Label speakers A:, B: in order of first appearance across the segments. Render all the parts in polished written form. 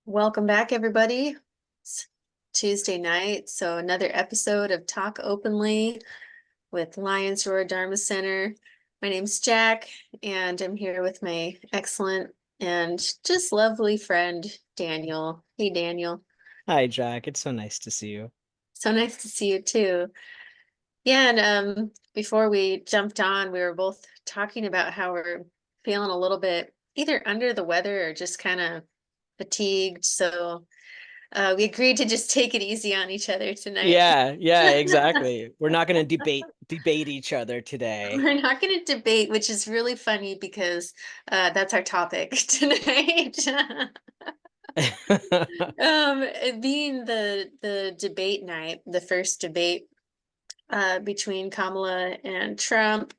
A: Welcome back, everybody. It's Tuesday night, so another episode of Talk Openly with Lions Roar Dharma Center. My name's Jack, and I'm here with my excellent and just lovely friend, Daniel. Hey, Daniel.
B: Hi, Jack. It's so nice to see you.
A: So nice to see you too. Yeah, and before we jumped on, we were both talking about how we're feeling a little bit either under the weather or just kind of fatigued. So we agreed to just take it easy on each other tonight.
B: Yeah, exactly. We're not going to debate each other today.
A: We're not going to debate, which is really funny because that's our topic tonight. It being the debate night, the first debate between Kamala and Trump,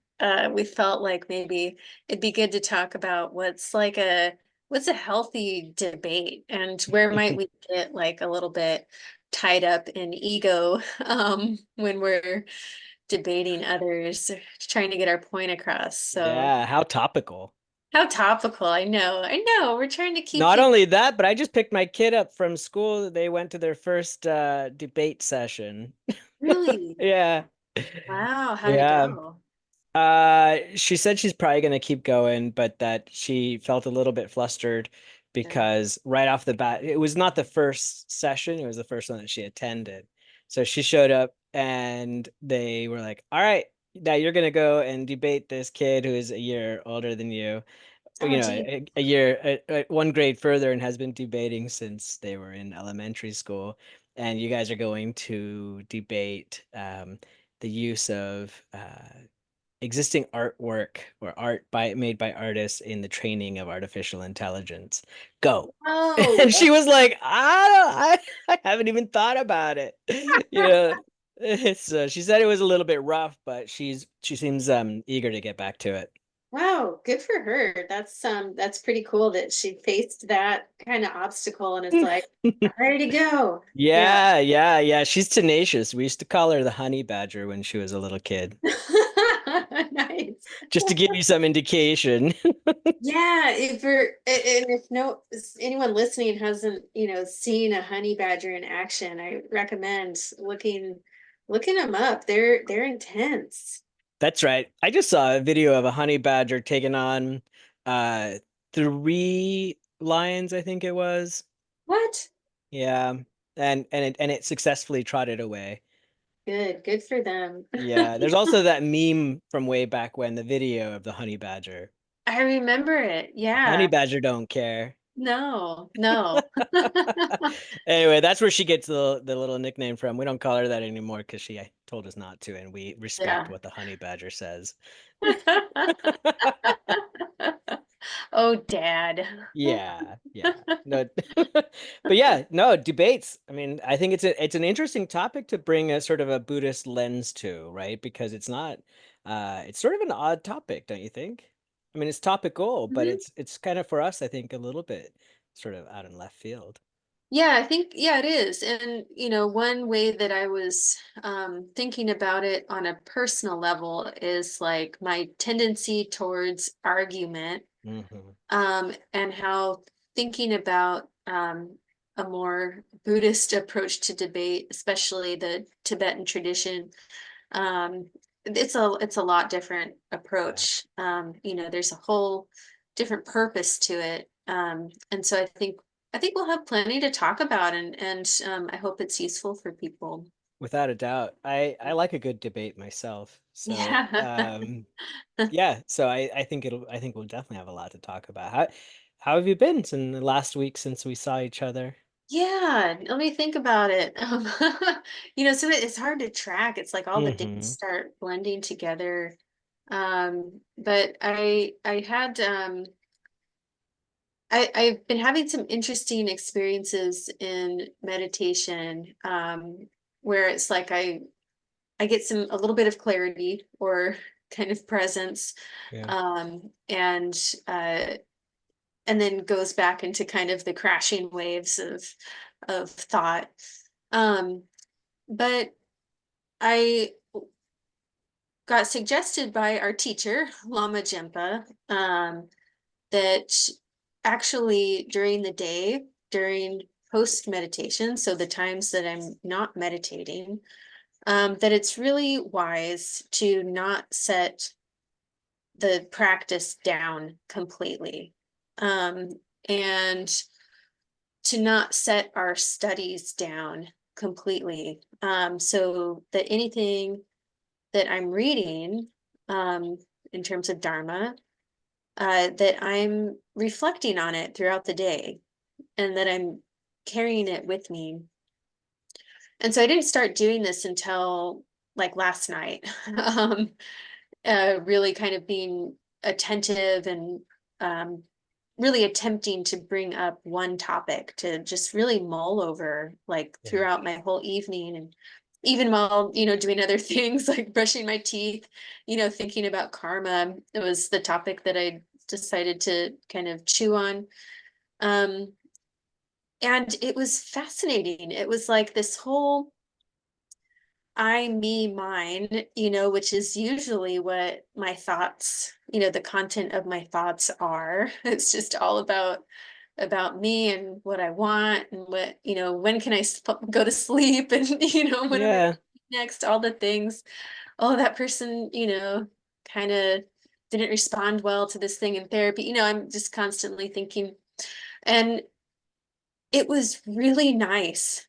A: we felt like maybe it'd be good to talk about what's a healthy debate and where might we get like a little bit tied up in ego when we're debating others, trying to get our point across. So
B: Yeah, how topical.
A: how topical. I know. We're trying to keep
B: Not
A: things
B: only that, but I just picked my kid up from school. They went to their first debate session.
A: really.
B: Yeah.
A: Wow, how'd it
B: Yeah.
A: go?
B: She said she's probably going to keep going, but that she felt a little bit flustered
A: Yeah.
B: because right off the bat, it was not the first session, it was the first one that she attended. So she showed up and they were like, "All right, now you're going to go and debate this kid who is a year older than you,
A: Oh, gee.
B: a year, one grade further and has been debating since they were in elementary school. And you guys are going to debate the use of existing artwork or art made by artists in the training of artificial intelligence. Go."
A: Oh,
B: And she was like, I haven't even thought about it. You know, it's she said it was a little bit rough, but she seems eager to get back to it.
A: wow, good for her. That's pretty cool that she faced that kind of obstacle and is like, I'm ready to go. Yeah.
B: Yeah. She's tenacious. We used to call her the honey badger when she was a little kid,
A: Nice.
B: just to give you some indication.
A: Yeah, if no anyone listening hasn't, seen a honey badger in action, I recommend looking them up. They're intense.
B: That's right. I just saw a video of a honey badger taking on uh three lions, I think it was.
A: What?
B: Yeah. And it successfully trotted away.
A: Good for them.
B: Yeah. There's also that meme from way back when, the video of the honey badger.
A: I remember it.
B: The honey
A: Yeah.
B: badger don't care.
A: No, no.
B: Anyway, that's where she gets the little nickname from. We don't call her that anymore because she told us not to, and we respect
A: Yeah.
B: what the honey badger says.
A: Oh, Dad.
B: Yeah. No, but yeah, no, debates. I mean, I think it's an interesting topic to bring a sort of a Buddhist lens to, right? Because it's not it's sort of an odd topic, don't you think? I mean, it's topical, but
A: Mhm.
B: it's kind of for us, I think, a little bit sort of out in left field.
A: Yeah, I think, yeah, it is. And, one way that I was thinking about it on a personal level is like my tendency towards argument,
B: Hmm.
A: and how thinking about a more Buddhist approach to debate, especially the Tibetan tradition, um, it's a lot different
B: Yeah.
A: approach. There's a whole different purpose to it. And so I think we'll have plenty to talk about, and I hope it's useful for people.
B: Without a doubt. I like a good debate myself. So,
A: Yeah.
B: yeah, so I think we'll definitely have a lot to talk about. How have you been in the last week since we saw each other?
A: Yeah, let me think about it. So it's hard to track. It's like all the days
B: Hmm.
A: start blending together. But I had I've been having some interesting experiences in meditation, where it's like I get a little bit of clarity or kind of presence,
B: Yeah.
A: um, and uh, and then goes back into kind of the crashing waves of thought. Um, but I got suggested by our teacher, Lama Jempa, that actually during the day, during post meditation, so the times that I'm not meditating, that it's really wise to not set the practice down completely. Um, and to not set our studies down completely. So that anything that I'm reading, in terms of Dharma, that I'm reflecting on it throughout the day and that I'm carrying it with me. And so I didn't start doing this until like last night. um, really kind of being attentive and um, really attempting to bring up one topic to just really mull over like
B: Yeah.
A: throughout my whole evening, and even while doing other things like brushing my teeth, thinking about karma. It was the topic that I decided to kind of chew on. um and it was fascinating. It was like this whole I, me, mine, which is usually what my thoughts, the content of my thoughts are. It's just all about me and what I want and what, when can I go to sleep and, what am I
B: Yeah.
A: next, all the things. Oh, that person, kind of didn't respond well to this thing in therapy. I'm just constantly thinking. And it was really nice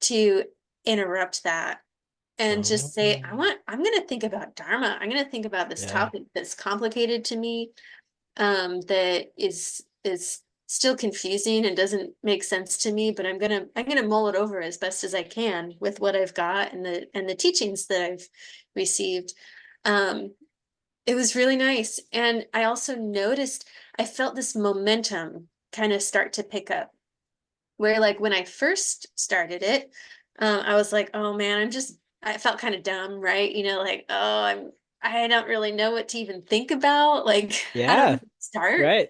A: to interrupt that and just say,
B: Oh,
A: I'm going to think about Dharma. I'm going to think about this
B: yeah.
A: topic that's complicated to me, that is still confusing and doesn't make sense to me, but I'm gonna mull it over as best as I can with what I've got and the teachings that I've received. Um, it was really nice. And I also noticed I felt this momentum kind of start to pick up, where like when I first started it, I was like, oh man, I felt kind of dumb, right? Like, oh, I don't really know what to even think about. Like, I don't know
B: Yeah.
A: where to start,
B: Right.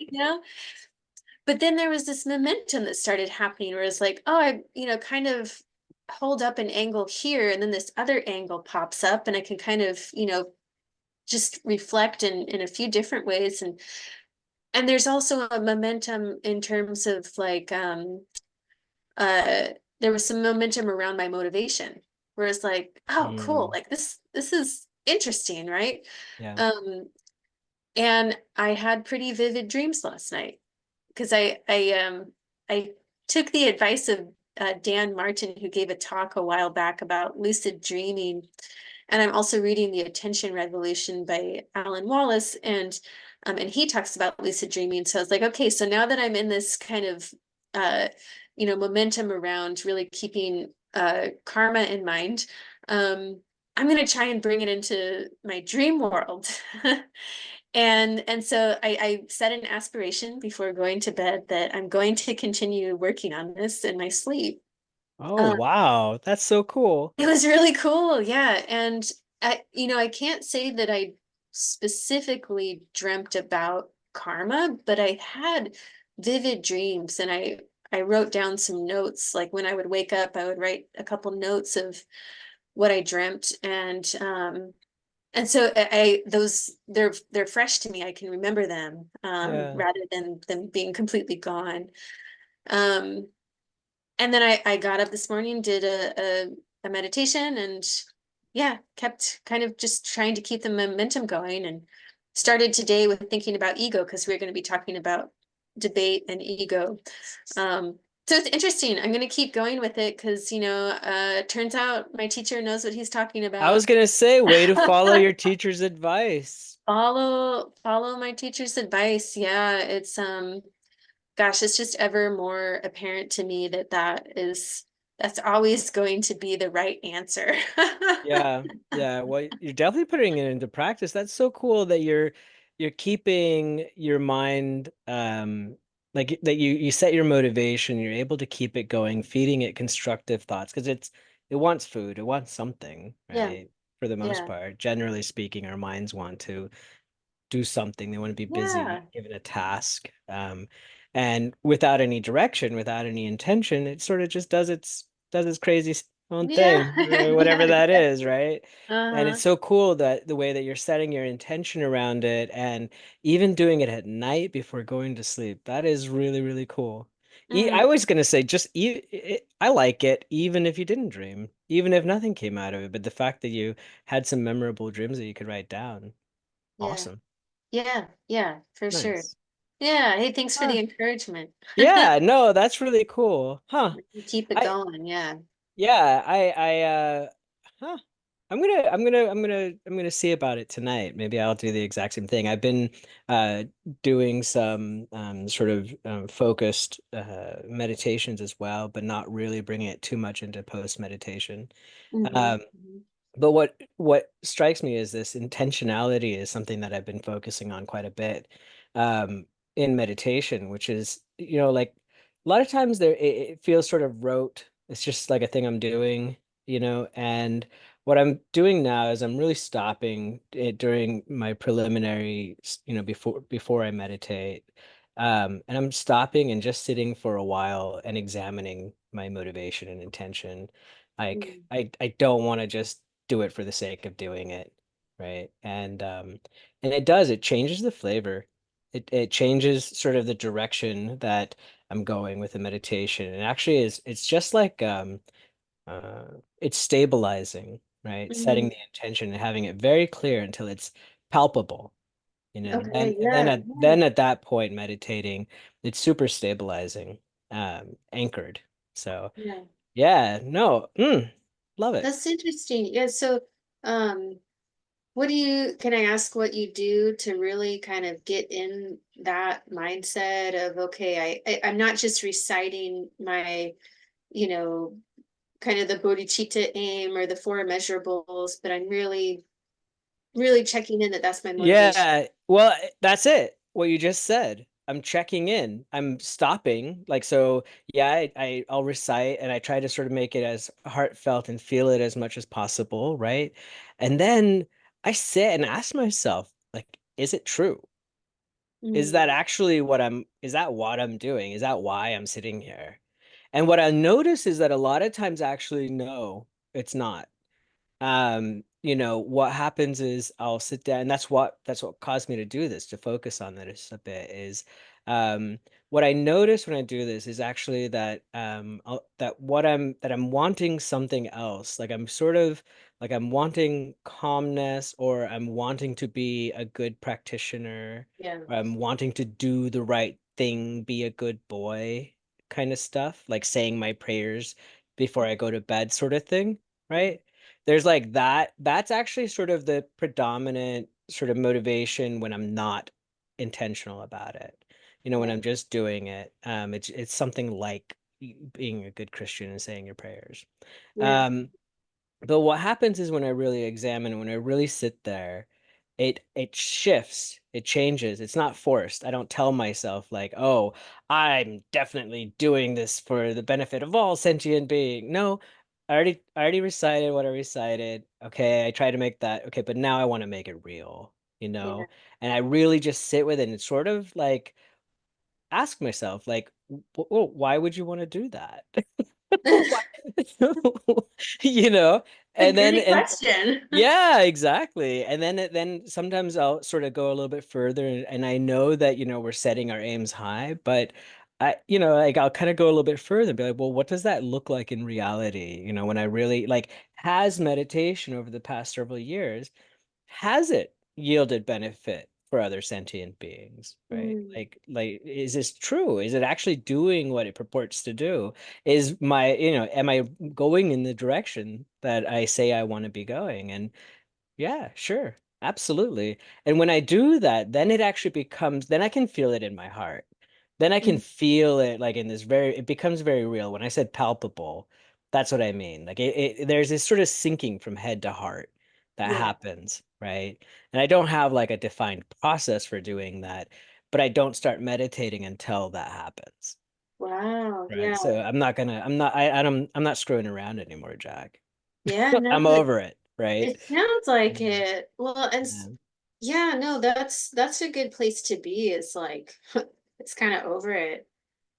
A: But then there was this momentum that started happening where it's like, oh, I, kind of hold up an angle here, and then this other angle pops up, and I can kind of, just reflect in a few different ways. And there's also a momentum in terms of like, uh there was some momentum around my motivation, where it's like, oh cool,
B: Mm,
A: like this is interesting, right?
B: yeah.
A: um and I had pretty vivid dreams last night because I took the advice of Dan Martin, who gave a talk a while back about lucid dreaming. And I'm also reading The Attention Revolution by Alan Wallace, and he talks about lucid dreaming. So I was like, okay, so now that I'm in this kind of uh, momentum around really keeping karma in mind, I'm going to try and bring it into my dream world. And so I set an aspiration before going to bed that I'm going to continue working on this in my sleep.
B: Oh,
A: Um,
B: wow. That's so cool.
A: it was really cool, yeah. And I can't say that I specifically dreamt about karma, but I had vivid dreams, and I wrote down some notes. Like when I would wake up, I would write a couple notes of what I dreamt, and so those they're fresh to me. I can remember them,
B: Yeah.
A: rather than them being completely gone. Um, and then I got up this morning, did a meditation, and yeah, kept kind of just trying to keep the momentum going, and started today with thinking about ego, because we're going to be talking about debate and ego. Um, so it's interesting. I'm going to keep going with it because, turns out my teacher knows what he's talking
B: I
A: about.
B: was gonna say, way to follow your teacher's advice.
A: Follow my teacher's advice. Yeah, it's gosh, it's just ever more apparent to me that that's always going to be the right answer.
B: Yeah, yeah. Well, you're definitely putting it into practice. That's so cool that you're keeping your mind like that you set your motivation, you're able to keep it going, feeding it constructive thoughts because it wants food, it wants something,
A: Yeah,
B: right? For the most
A: yeah,
B: part. Generally speaking, our minds want to do something. They want to be
A: yeah,
B: busy, given a task. And without any direction, without any intention, it sort of just does its crazy own
A: yeah,
B: thing, or
A: yeah,
B: whatever that is,
A: exactly.
B: right? And
A: Uh-huh.
B: it's so cool that the way that you're setting your intention around it and even doing it at night before going to sleep, that is really, really cool. I
A: Mm,
B: was gonna say just I like it even if you didn't dream, even if nothing came out of it. But the fact that you had some memorable dreams that you could write down,
A: yeah.
B: awesome,
A: Yeah, yeah, for sure.
B: nice.
A: Yeah, hey, thanks for
B: Huh.
A: the encouragement.
B: Yeah, no, that's really cool, huh?
A: Keep it
B: I
A: going, yeah.
B: Yeah, huh. I'm gonna see about it tonight. Maybe I'll do the exact same thing. I've been uh doing some sort of focused meditations as well, but not really bringing it too much into post meditation.
A: Hmm.
B: Um, but what strikes me is this intentionality is something that I've been focusing on quite a bit in meditation, which is, like a lot of times it feels sort of rote. It's just like a thing I'm doing, and what I'm doing now is I'm really stopping it during my preliminary, before I meditate. And I'm stopping and just sitting for a while and examining my motivation and intention. Like
A: Mm.
B: I don't want to just do it for the sake of doing it, right? And it does, it changes the flavor. It changes sort of the direction that I'm going with the meditation. And actually it's just like uh it's stabilizing, right? Setting
A: Mhm.
B: the intention and having it very clear until it's palpable.
A: Okay,
B: And then
A: yeah,
B: at that point meditating, it's super stabilizing, anchored. So
A: yeah.
B: yeah, no, love it.
A: That's interesting. Yeah, so um can I ask what you do to really kind of get in that mindset of, okay, I'm not just reciting my, you know, kind of the bodhicitta aim or the four immeasurables, but I'm really checking in that that's my motivation.
B: Yeah, well, that's it. What you just said. I'm checking in. I'm stopping. Like, so yeah, I'll recite and I try to sort of make it as heartfelt and feel it as much as possible, right? And then I sit and ask myself, like, is it true?
A: Mm,
B: Is that what I'm doing? Is that why I'm sitting here? And what I notice is that a lot of times actually, no, it's not. What happens is I'll sit down, and that's what caused me to do this, to focus on this a bit, is what I notice when I do this is actually that that I'm wanting something else. Like I'm sort of like I'm wanting calmness, or I'm wanting to be a good practitioner,
A: yeah.
B: or I'm wanting to do the right thing, be a good boy kind of stuff, like saying my prayers before I go to bed sort of thing, right? There's like that's actually sort of the predominant sort of motivation when I'm not intentional about it. When
A: Yeah.
B: I'm just doing it, it's something like being a good Christian and saying your prayers.
A: Yeah.
B: um but what happens is when I really examine, when I really sit there, it shifts, it changes. It's not forced. I don't tell myself like, "Oh, I'm definitely doing this for the benefit of all sentient being." No, I already recited what I recited. Okay, I try to make that okay, but now I want to make it real,
A: Yeah.
B: And I really just sit with it and sort of like ask myself like, Why would you want to do that?" Why? You know,
A: A
B: and then
A: good
B: and
A: question.
B: yeah, exactly. And then sometimes I'll sort of go a little bit further, and I know that, we're setting our aims high, but like I'll kind of go a little bit further and be like, well, what does that look like in reality? When I really like, has meditation over the past several years, has it yielded benefit for other sentient beings, right?
A: Mm,
B: Like, is this true? Is it actually doing what it purports to do? Am I going in the direction that I say I want to be going? And yeah, sure. Absolutely. And when I do that, then it actually becomes, then I can feel it in my heart. Then I can
A: mm,
B: feel it like it becomes very real. When I said palpable, that's what I mean. Like there's this sort of sinking from head to heart that
A: yeah.
B: happens, right? And I don't have like a defined process for doing that, but I don't start meditating until that happens.
A: Wow.
B: Right.
A: Yeah.
B: So I'm not screwing around anymore, Jack.
A: Yeah. No,
B: I'm over it, right?
A: it sounds like
B: Yeah.
A: it. Well, and
B: Yeah.
A: yeah, no, that's a good place to be. Is like it's kind of over it.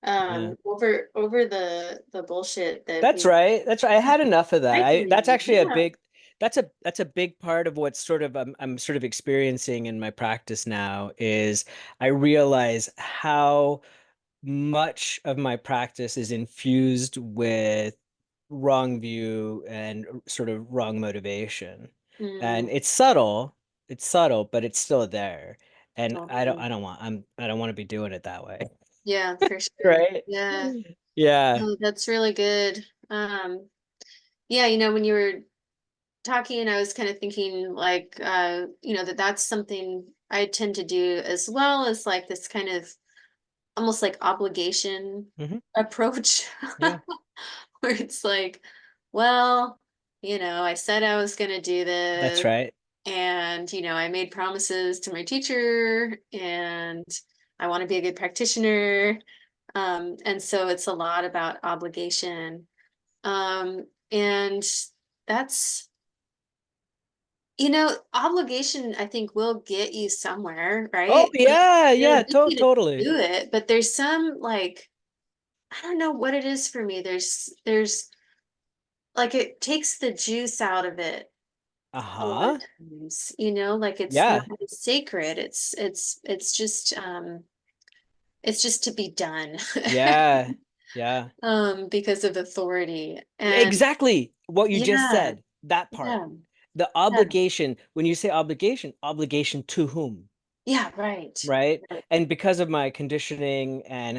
B: Yeah.
A: Over the bullshit that
B: That's
A: we
B: right. That's right. I had enough of that. That's
A: cycling.
B: actually
A: Yeah.
B: a big part of what's sort of I'm sort of experiencing in my practice now is I realize how much of my practice is infused with wrong view and sort of wrong motivation.
A: Mm,
B: And it's subtle, but it's still there. And
A: totally.
B: I don't want to be doing it that way.
A: Yeah, for sure.
B: Right?
A: Yeah.
B: Yeah.
A: No, that's really good. Yeah, when you were talking, I was kind of thinking like, that that's something I tend to do as well as like this kind of almost like obligation
B: Hmm.
A: approach
B: Yeah.
A: where it's like, well, I said I was going to do
B: That's
A: this
B: right.
A: and, I made promises to my teacher and I want to be a good practitioner. And so it's a lot about obligation. And that's obligation, I think, will get you somewhere,
B: Oh
A: right? Like,
B: yeah,
A: it'll
B: yeah,
A: get you to
B: totally.
A: do it, but there's some like, I don't know what it is for me. There's like it takes the juice out of it a lot of
B: Uh-huh.
A: times, like it's not
B: Yeah.
A: as sacred. It's just to be done.
B: Yeah. Yeah.
A: Because of authority.
B: Yeah,
A: And
B: exactly what you just
A: yeah,
B: said, that part.
A: yeah,
B: The
A: yeah,
B: obligation, when you say obligation, obligation to whom?
A: yeah, right.
B: Right?
A: Right.
B: And because of my conditioning and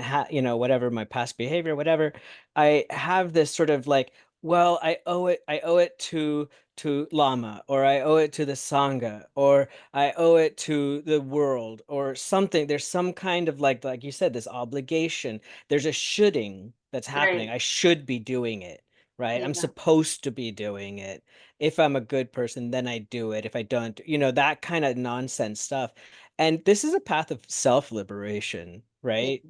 B: whatever my past behavior, whatever, I have this sort of like, well, I owe it to Lama, or I owe it to the Sangha, or I owe it to the world, or something. There's some kind of like you said, this obligation. There's a shoulding that's happening.
A: Right.
B: I should be doing it, right? I'm
A: Yeah.
B: supposed to be doing it. If I'm a good person, then I do it. If I don't, that kind of nonsense stuff. And this is a path of self-liberation,
A: Yeah.
B: right?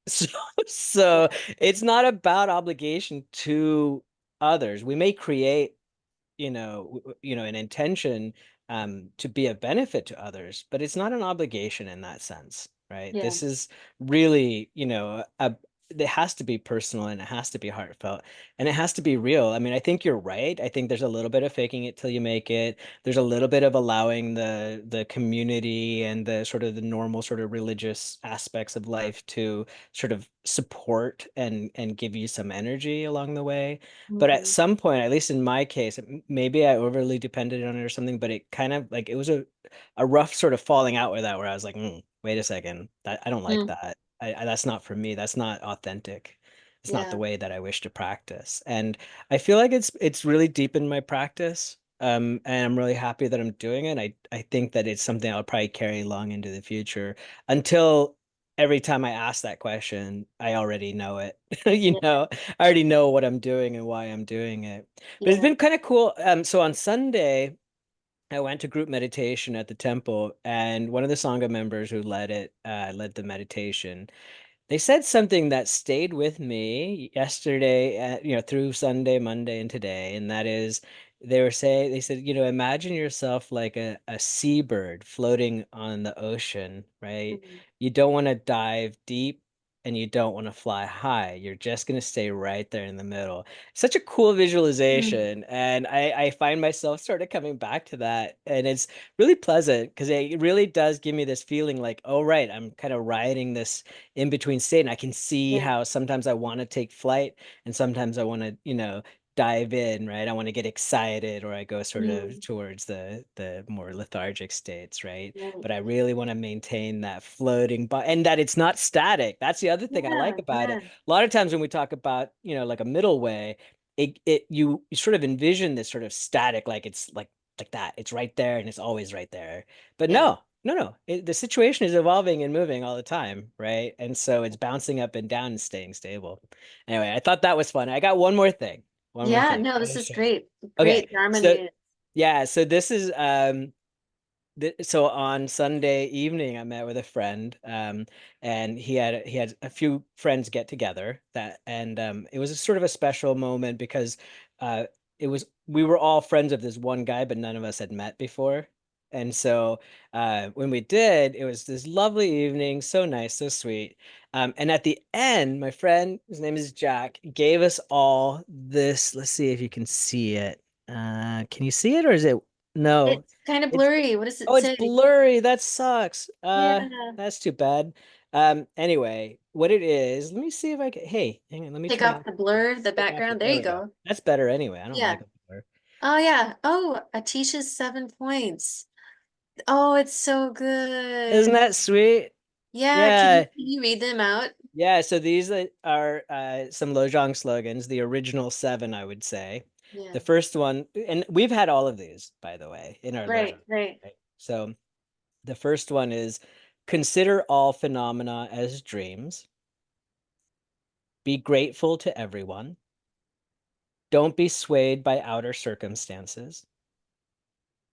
B: So, so it's not about obligation to others. We may create, an intention to be a benefit to others, but it's not an obligation in that sense, right?
A: Yeah.
B: This is really, it has to be personal and it has to be heartfelt and it has to be real. I mean, I think you're right. I think there's a little bit of faking it till you make it. There's a little bit of allowing the community and the sort of the normal sort of religious aspects of life to sort of support and give you some energy along the way. But at
A: Mhm.
B: some point, at least in my case, maybe I overly depended on it or something, but it kind of like it was a rough sort of falling out with that where I was like, wait a second, that I don't like
A: Mm.
B: that. That's not for me. That's not authentic. It's not the
A: Yeah.
B: way that I wish to practice. And I feel like it's really deep in my practice. And I'm really happy that I'm doing it. I think that it's something I'll probably carry long into the future until every time I ask that question, I already know it.
A: Yeah.
B: I already know what I'm doing and why I'm doing it. But it's
A: Yeah.
B: been kind of cool. So on Sunday, I went to group meditation at the temple, and one of the Sangha members who led the meditation, they said something that stayed with me yesterday, through Sunday, Monday, and today, and that is they said, imagine yourself like a seabird floating on the ocean, right?
A: Mhm.
B: You don't want to dive deep and you don't want to fly high. You're just going to stay right there in the middle. Such a cool
A: Mm.
B: visualization. And I find myself sort of coming back to that. And it's really pleasant because it really does give me this feeling like, oh, right, I'm kind of riding this in between state and I can see
A: Yeah.
B: how sometimes I want to take flight and sometimes I want to, dive in, right? I want to get excited or I go sort of
A: Mm.
B: towards the more lethargic states, right?
A: Right.
B: But I really want to maintain that floating but and that it's not static. That's the other thing I
A: Yeah.
B: like about it.
A: Yeah.
B: A lot of times when we talk about, like a middle way, you sort of envision this sort of static, like it's like that. It's right there and it's always right there. But
A: Yeah.
B: no, no, no. The situation is evolving and moving all the time, right? And so it's bouncing up and down and staying stable. Anyway, I thought that was fun. I got one more thing. One more
A: Yeah.
B: thing.
A: No,
B: I
A: this
B: gotta
A: is
B: say.
A: great.
B: Okay,
A: Great Dharma
B: so
A: news.
B: yeah, so this is so on Sunday evening, I met with a friend, and he had a few friends get together and it was a sort of a special moment because uh, we were all friends of this one guy, but none of us had met before, and so when we did, it was this lovely evening, so nice, so sweet, and at the end, my friend, his name is Jack, gave us all this. Let's see if you can see it. Can you see it, or is it no?
A: It's kind of
B: It's
A: blurry. What does
B: Oh,
A: it
B: it's
A: say?
B: blurry. That sucks.
A: Yeah.
B: That's too bad. Anyway, what it is, let me see if I can, hey, hang on, let me
A: Take
B: turn
A: off
B: off
A: the blur, the
B: take off the,
A: background. There
B: there
A: you
B: we go.
A: go.
B: That's better anyway. I don't
A: Yeah.
B: like a blur.
A: Oh yeah. Oh, Atisha's 7 points. Oh, it's so
B: Isn't
A: good.
B: that sweet?
A: Yeah,
B: Yeah.
A: can you read them out?
B: Yeah, so these are some Lojong slogans, the original seven, I would say.
A: Yeah.
B: The first one, and we've had all of these, by the way, in our
A: Right,
B: Lojong.
A: right.
B: Right? So the first one is consider all phenomena as dreams. Be grateful to everyone. Don't be swayed by outer circumstances.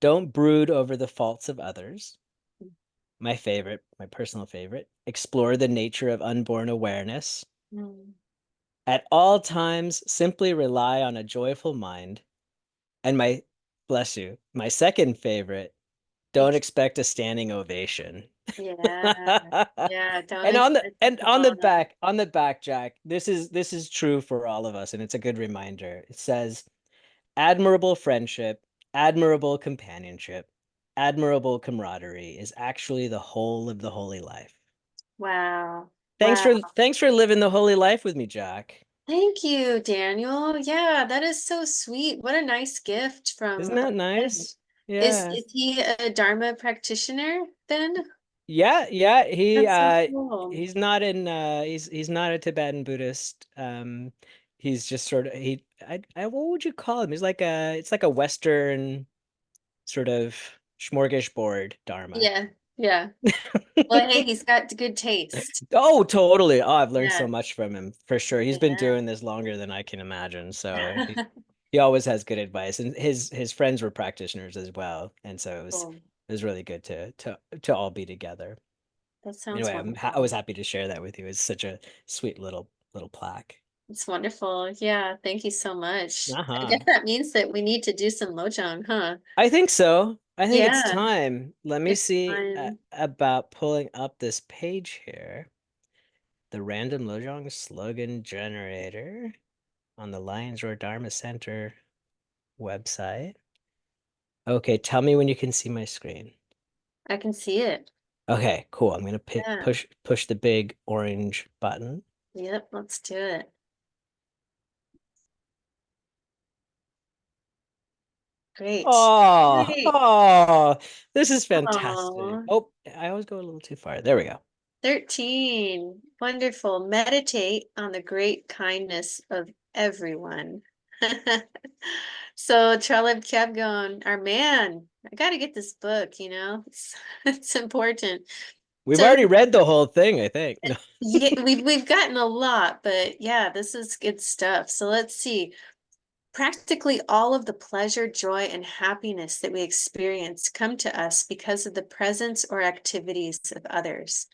B: Don't brood over the faults of others. My favorite, my personal favorite, explore the nature of unborn awareness.
A: Mm.
B: At all times, simply rely on a joyful mind. And my, bless you, my second favorite, don't
A: Ex-
B: expect a standing ovation.
A: Yeah, yeah. Don't
B: And on the
A: expect
B: and
A: applause.
B: on the back, Jack, this is true for all of us, and it's a good reminder. It says, admirable friendship, admirable companionship, admirable camaraderie is actually the whole of the holy life.
A: Wow.
B: Thanks
A: Wow.
B: for living the holy life with me, Jack.
A: Thank you, Daniel. Yeah, that is so sweet. What a nice gift
B: Isn't
A: from a
B: that
A: friend.
B: nice?
A: Is
B: Yeah.
A: is he a Dharma practitioner then?
B: Yeah, yeah.
A: That's so cool.
B: He's not a Tibetan Buddhist. He's just sort of what would you call him? He's like a it's like a Western sort of smorgasbord Dharma.
A: Yeah, yeah. Well, hey, he's got good taste.
B: Oh, totally. Oh, I've learned so
A: Yeah,
B: much from him for sure. He's been
A: yeah.
B: doing this longer than I can imagine. So he always has good advice. And his friends were practitioners as well. And so
A: Cool.
B: it was really good to all be together.
A: That sounds
B: Anyway, I was
A: wonderful.
B: happy to share that with you. It's such a sweet little plaque.
A: It's wonderful. Yeah, thank you so much. I
B: Uh-huh.
A: guess that means that we need to do some mojang, huh?
B: I think so. I think it's
A: Yeah,
B: time. Let me
A: it's
B: see
A: fun.
B: about pulling up this page here. The random Lojong slogan generator on the Lions Roar Dharma Center website. Okay, tell me when you can see my screen.
A: I can see it.
B: Okay, cool. I'm gonna
A: Yeah.
B: push the big orange button.
A: Yep, let's do it. Great.
B: Oh,
A: Great.
B: oh, this is fantastic.
A: Oh,
B: Oh, I always go a little too far. There we go.
A: 13. Wonderful. Meditate on the great kindness of everyone. So Trelib Kevgon, our man, I got to get this book, it's important.
B: We've
A: So
B: already read the whole thing, I think. No.
A: yeah, we've gotten a lot, but yeah, this is good stuff. So let's see. Practically all of the pleasure, joy, and happiness that we experience come to us because of the presence or activities of others.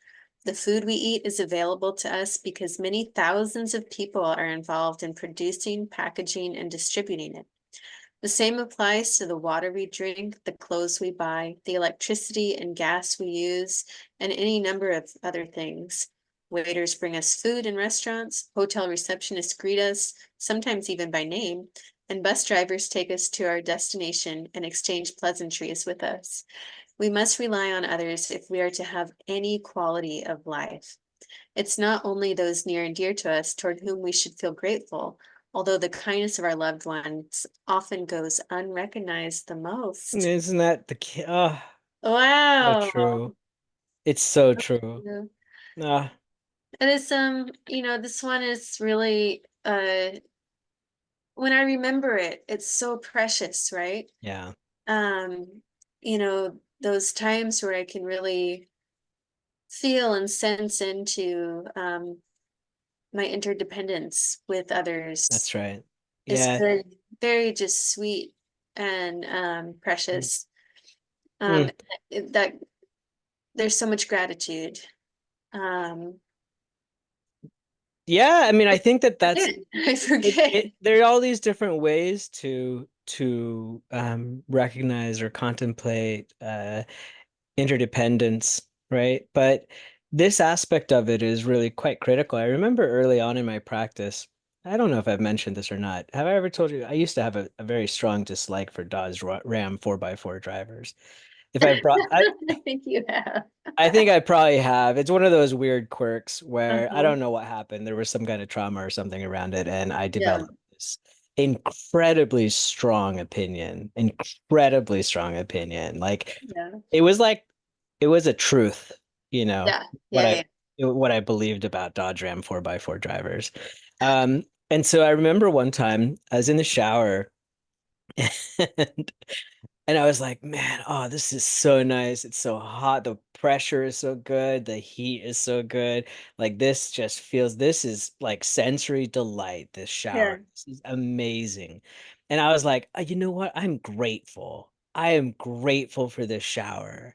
A: The food we eat is available to us because many thousands of people are involved in producing, packaging, and distributing it. The same applies to the water we drink, the clothes we buy, the electricity and gas we use, and any number of other things. Waiters bring us food in restaurants, hotel receptionists greet us, sometimes even by name, and bus drivers take us to our destination and exchange pleasantries with us. We must rely on others if we are to have any quality of life. It's not only those near and dear to us toward whom we should feel grateful, although the kindness of our loved ones often goes unrecognized the most.
B: Isn't that so
A: Wow.
B: true. It's so true.
A: Yeah.
B: Ah,
A: And it's this one is really when I remember it, it's so precious, right?
B: yeah,
A: Um, those times where I can really feel and sense into my interdependence with others
B: that's right.
A: is
B: Yeah.
A: very, very just sweet and
B: Mm.
A: precious. Um,
B: Mm.
A: that there's so much gratitude. Um,
B: Yeah, I mean, I think that that's
A: forget, I forget.
B: there are all these different ways to recognize or contemplate interdependence, right? But this aspect of it is really quite critical. I remember early on in my practice, I don't know if I've mentioned this or not. Have I ever told you I used to have a very strong dislike for Dodge Ram 4x4 drivers. If I brought,
A: I think you have.
B: I think I probably have. It's one of those weird quirks where I
A: Uh-huh.
B: don't know what happened. There was some kind of trauma or something around it, and I
A: Yeah,
B: developed this incredibly strong opinion, incredibly strong opinion.
A: yeah,
B: It was like it was a truth, you know,
A: yeah,
B: what
A: yeah,
B: I
A: yeah,
B: what I believed about Dodge Ram 4x4 drivers. And so I remember one time I was in the shower and and I was like, man, oh, this is so nice. It's so hot. The pressure is so good. The heat is so good. Like this just feels, this is like sensory delight, this
A: yeah,
B: shower. This is amazing. And I was like, you know what? I'm grateful. I am grateful for this shower.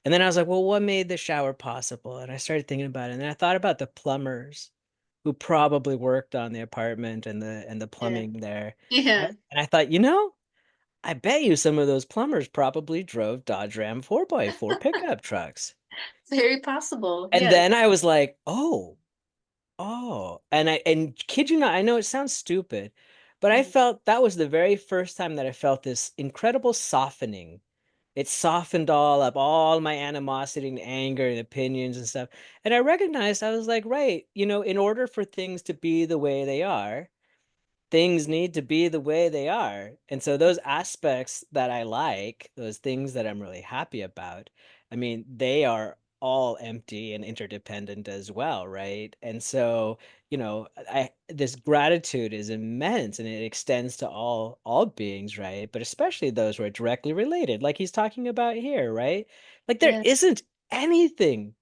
B: And then I was like, well, what made the shower possible? And I started thinking about it. And then I thought about the plumbers who probably worked on the apartment and the
A: yeah,
B: plumbing there.
A: yeah.
B: And I thought, you know, I bet you some of those plumbers probably drove Dodge Ram 4x4 pickup trucks.
A: Very possible.
B: And
A: Yes.
B: then I was like, oh. And kid you not, I know it sounds stupid, but I
A: Mm.
B: felt that was the very first time that I felt this incredible softening. It softened all up, all my animosity and anger and opinions and stuff. And I recognized, I was like, right, you know, in order for things to be the way they are, things need to be the way they are. And so those aspects that I like, those things that I'm really happy about, I mean, they are all empty and interdependent as well, right? And so, you know, I this gratitude is immense and it extends to all beings, right? But especially those who are directly related, like he's talking about here, right? Like there
A: Yeah,
B: isn't anything.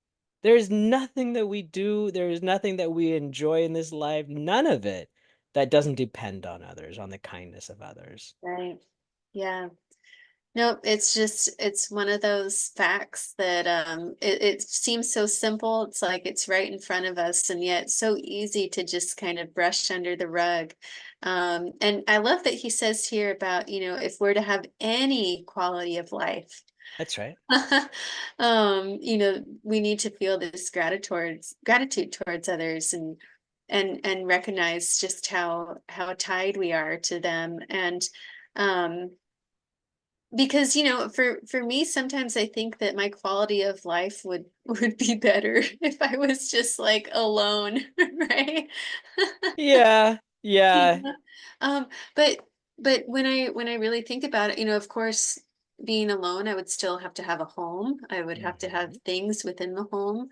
B: There is nothing that we do, there is nothing that we enjoy in this life, none of it that doesn't depend on others, on the kindness of others.
A: right. Yeah. No, it's just it's one of those facts that it seems so simple. It's like it's right in front of us, and yet so easy to just kind of brush under the rug. And I love that he says here about, if we're to have any quality of life,
B: That's right.
A: we need to feel this gratitude towards others, and recognize just how tied we are to them. And um because, for me, sometimes I think that my quality of life would would be better if I was just like alone, right?
B: Yeah, yeah.
A: Yeah. Um, but when I really think about it, of course, being alone, I would still have to have a home. I would have to have
B: Mhm.
A: things within the home,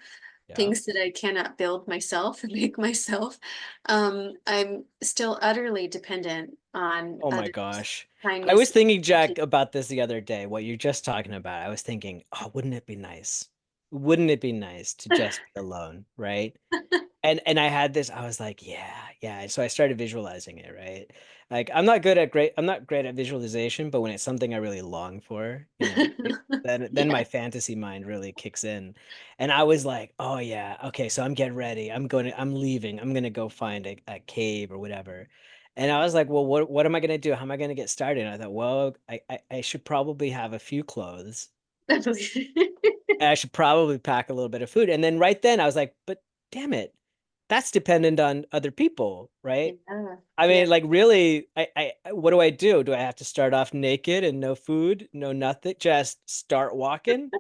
B: Yeah.
A: things that I cannot build myself and make myself. I'm still utterly dependent on
B: Oh my
A: others'
B: gosh. I
A: kindness.
B: was thinking, Jack, about this the other day, what you're just talking about. I was thinking, oh, wouldn't it be nice? Wouldn't it be nice to just be alone, right? And I had this, I was like, yeah, yeah. And so I started visualizing it, right? Like I'm not great at visualization, but when it's something I really long for, you know, then
A: Yeah.
B: my fantasy mind really kicks in. And I was like, oh yeah, okay, so I'm getting ready. I'm leaving. I'm gonna go find a cave or whatever. And I was like, well, what am I gonna do? How am I gonna get started? And I thought, well, I should probably have a few clothes. And I should probably pack a little bit of food. And then right then I was like, but damn it, that's dependent on other people, right?
A: Yeah.
B: I
A: Yeah.
B: mean, like really, what do I do? Do I have to start off naked and no food, no nothing, just start walking,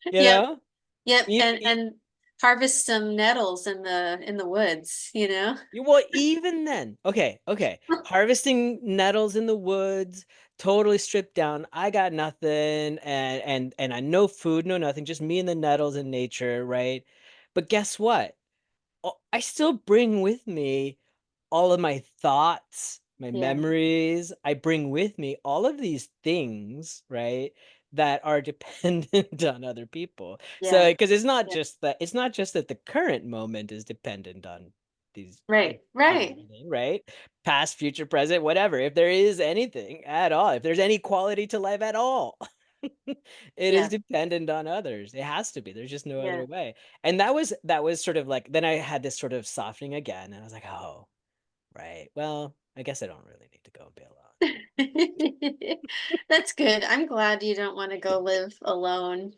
B: you
A: Yep.
B: know?
A: Yep.
B: E- e-
A: And harvest some nettles in the woods, you know?
B: well, even then, okay, harvesting nettles in the woods, totally stripped down. I got nothing, and I no food, no nothing, just me and the nettles in nature, right? But guess what? I still bring with me all of my thoughts, my
A: Yeah.
B: memories. I bring with me all of these things, right, that are dependent on other people. So,
A: Yeah.
B: because
A: Yeah.
B: it's not just that the current moment is dependent on
A: Right.
B: on
A: Right.
B: everything, right? Past, future, present, whatever. If there is anything at all, if there's any quality to life at all, it is
A: Yeah.
B: dependent on others. It has to be. There's just no
A: Yeah.
B: other way. And that was sort of like then I had this sort of softening again, and I was like, oh, right. Well, I guess I don't really need to go and be alone.
A: That's good. I'm glad you don't want to go live alone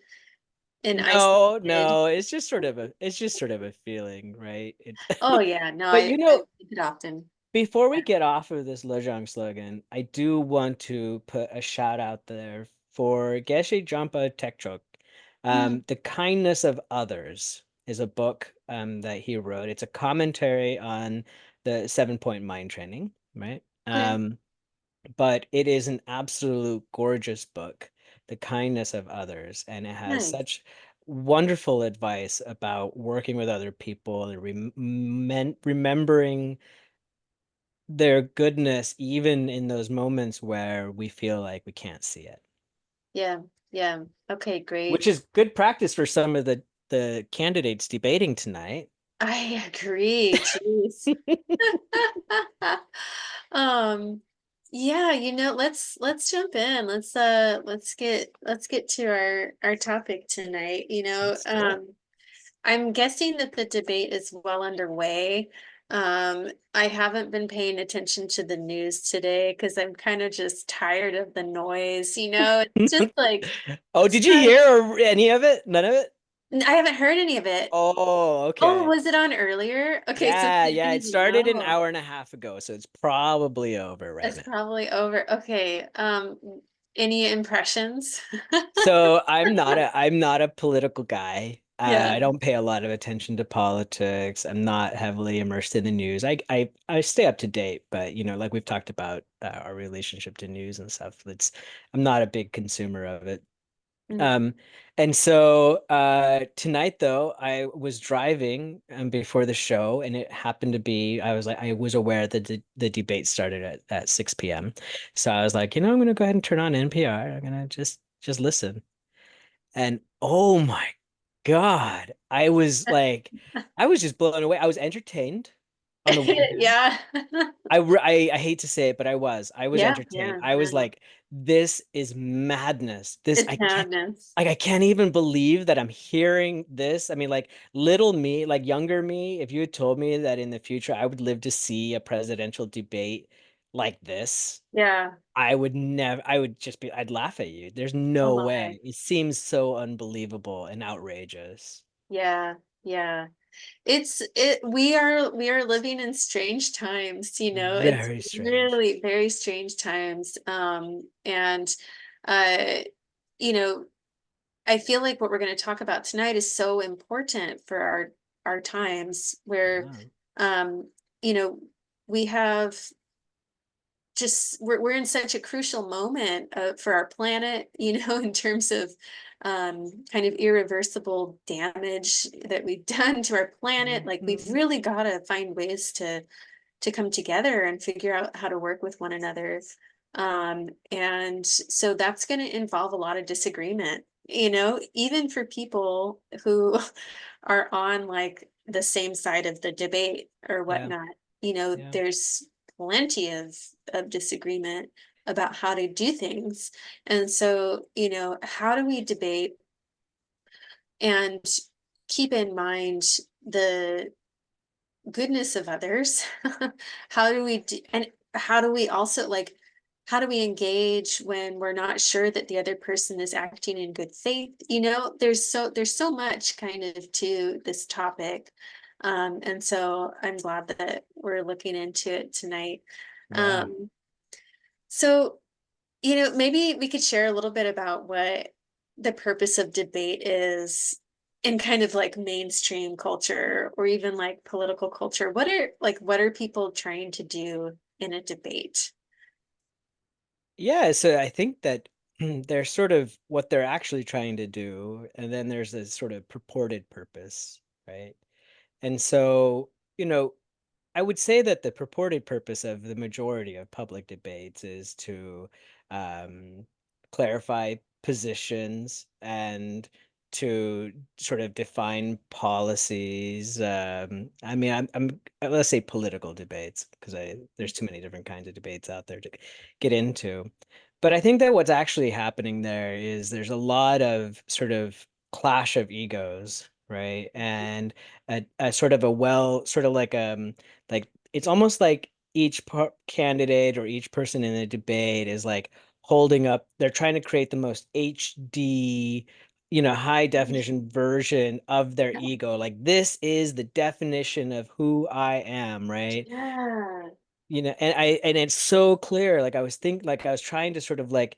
A: and
B: No,
A: isolated.
B: no, it's just sort of a feeling, right? It,
A: Oh yeah, no,
B: but
A: I think it often.
B: before we get off of this Lojong slogan, I do want to put a shout out there for Geshe Jampa Tekchok.
A: Hmm.
B: The Kindness of Others is a book that he wrote. It's a commentary on the 7-point mind training, right?
A: Okay.
B: But it is an absolute gorgeous book, The Kindness of Others, and it has
A: Nice.
B: such wonderful advice about working with other people and remembering their goodness even in those moments where we feel like we can't see it,
A: Yeah. Yeah. Okay,
B: which
A: great.
B: is good practice for some of the candidates debating tonight.
A: I agree. Jeez. Um, yeah, let's jump in. Let's get to our topic tonight.
B: Let's do it.
A: I'm guessing that the debate is well underway. I haven't been paying attention to the news today because I'm kind of just tired of the noise, it's just like
B: Oh, did you
A: so
B: hear any of it? None of it?
A: I haven't heard any of it.
B: Oh,
A: Oh,
B: okay.
A: was it on earlier? Okay, so
B: Yeah,
A: I
B: yeah,
A: didn't
B: it
A: even
B: started an
A: know.
B: hour and a half ago, so it's probably over right
A: It's
B: now.
A: probably over. Okay. Any impressions?
B: So I'm not a political guy.
A: Yeah.
B: I don't pay a lot of attention to politics. I'm not heavily immersed in the news. I stay up to date, but like we've talked about our relationship to news and stuff. I'm not a big consumer of it.
A: Mm.
B: Um, and so tonight though, I was driving before the show, and it happened to be I was aware that the debate started at 6 p.m. So I was like, I'm gonna go ahead and turn on NPR. I'm gonna just listen. And oh my God, I was just blown away. I was entertained on the one hand.
A: Yeah.
B: I hate to say it, but I was
A: Yeah,
B: entertained.
A: yeah,
B: I was
A: no.
B: like, this is madness.
A: It's madness.
B: I can't even believe that I'm hearing this. I mean, like little me, like younger me, if you had told me that in the future I would live to see a presidential debate like this,
A: Yeah.
B: I would just I'd laugh at you. There's
A: Oh
B: no
A: my.
B: way. It seems so unbelievable and outrageous.
A: Yeah. Yeah. We are living in strange times, it's
B: Very strange.
A: really very strange times. And uh, you know, I feel like what we're going to talk about tonight is so important for our times where
B: Yeah.
A: um you know we have just we're in such a crucial moment for our planet, in terms of kind of irreversible damage that we've done to our planet. Like we've
B: Mhm.
A: really got to find ways to come together and figure out how to work with one another. And so that's going to involve a lot of disagreement, even for people who are on like the same side of the debate or
B: Yeah.
A: whatnot.
B: Yeah.
A: There's plenty of disagreement about how to do things. And so, how do we debate and keep in mind the goodness of others? How do we do, and how do we also like how do we engage when we're not sure that the other person is acting in good faith? There's so much kind of to this topic. And so I'm glad that we're looking into it tonight.
B: Yeah.
A: Um, so maybe we could share a little bit about what the purpose of debate is in kind of like mainstream culture or even like political culture. What are people trying to do in a debate?
B: Yeah, so I think that there's sort of what they're actually trying to do, and then there's this sort of purported purpose, right? And so, I would say that the purported purpose of the majority of public debates is to um, clarify positions and to sort of define policies. I mean, let's say political debates because I there's too many different kinds of debates out there to get into. But I think that what's actually happening there is there's a lot of sort of clash of egos, right? And a sort of sort of like it's almost like each candidate or each person in a debate is like holding up, they're trying to create the most HD, high definition version of their ego. Like this is the definition of who I am, right?
A: Yeah.
B: And it's so clear. Like I was trying to sort of like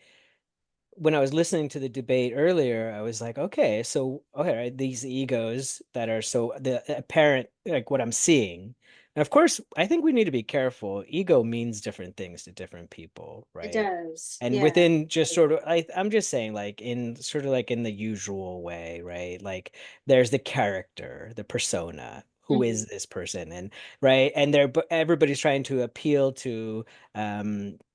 B: when I was listening to the debate earlier, I was like, okay, so okay, right, these egos that are so the apparent, like what I'm seeing. And of course, I think we need to be careful. Ego means different things to different people,
A: It
B: right?
A: does.
B: And
A: Yeah.
B: within just sort of, I'm just saying, like in sort of like in the usual way, right? Like there's the character, the persona. Who is
A: Mhm.
B: this person? And right, and everybody's trying to appeal to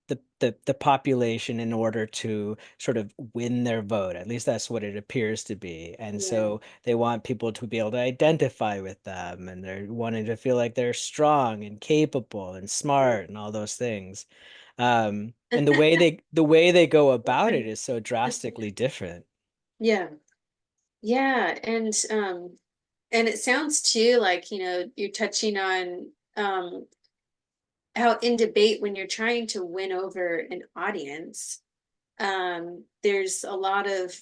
B: the population in order to sort of win their vote. At least that's what it appears to be. And
A: Yeah.
B: so they want people to be able to identify with them, and they're wanting to feel like they're strong and capable and smart and all those things. And the way they go about it is so drastically different.
A: Yeah. Yeah. And it sounds too like, you're touching on how in debate when you're trying to win over an audience, there's a lot of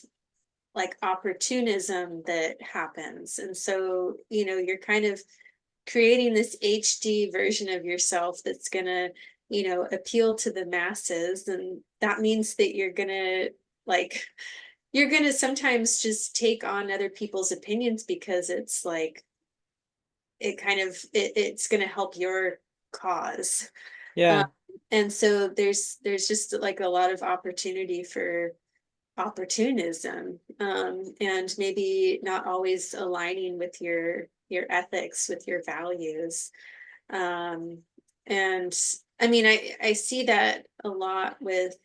A: like opportunism that happens. And so, you're kind of creating this HD version of yourself that's gonna, appeal to the masses. And that means that like, you're gonna sometimes just take on other people's opinions because it's like, it's gonna help your cause. Um,
B: Yeah.
A: and so there's just like a lot of opportunity for opportunism, and maybe not always aligning with your ethics, with your values. Um, and I mean, I see that a lot with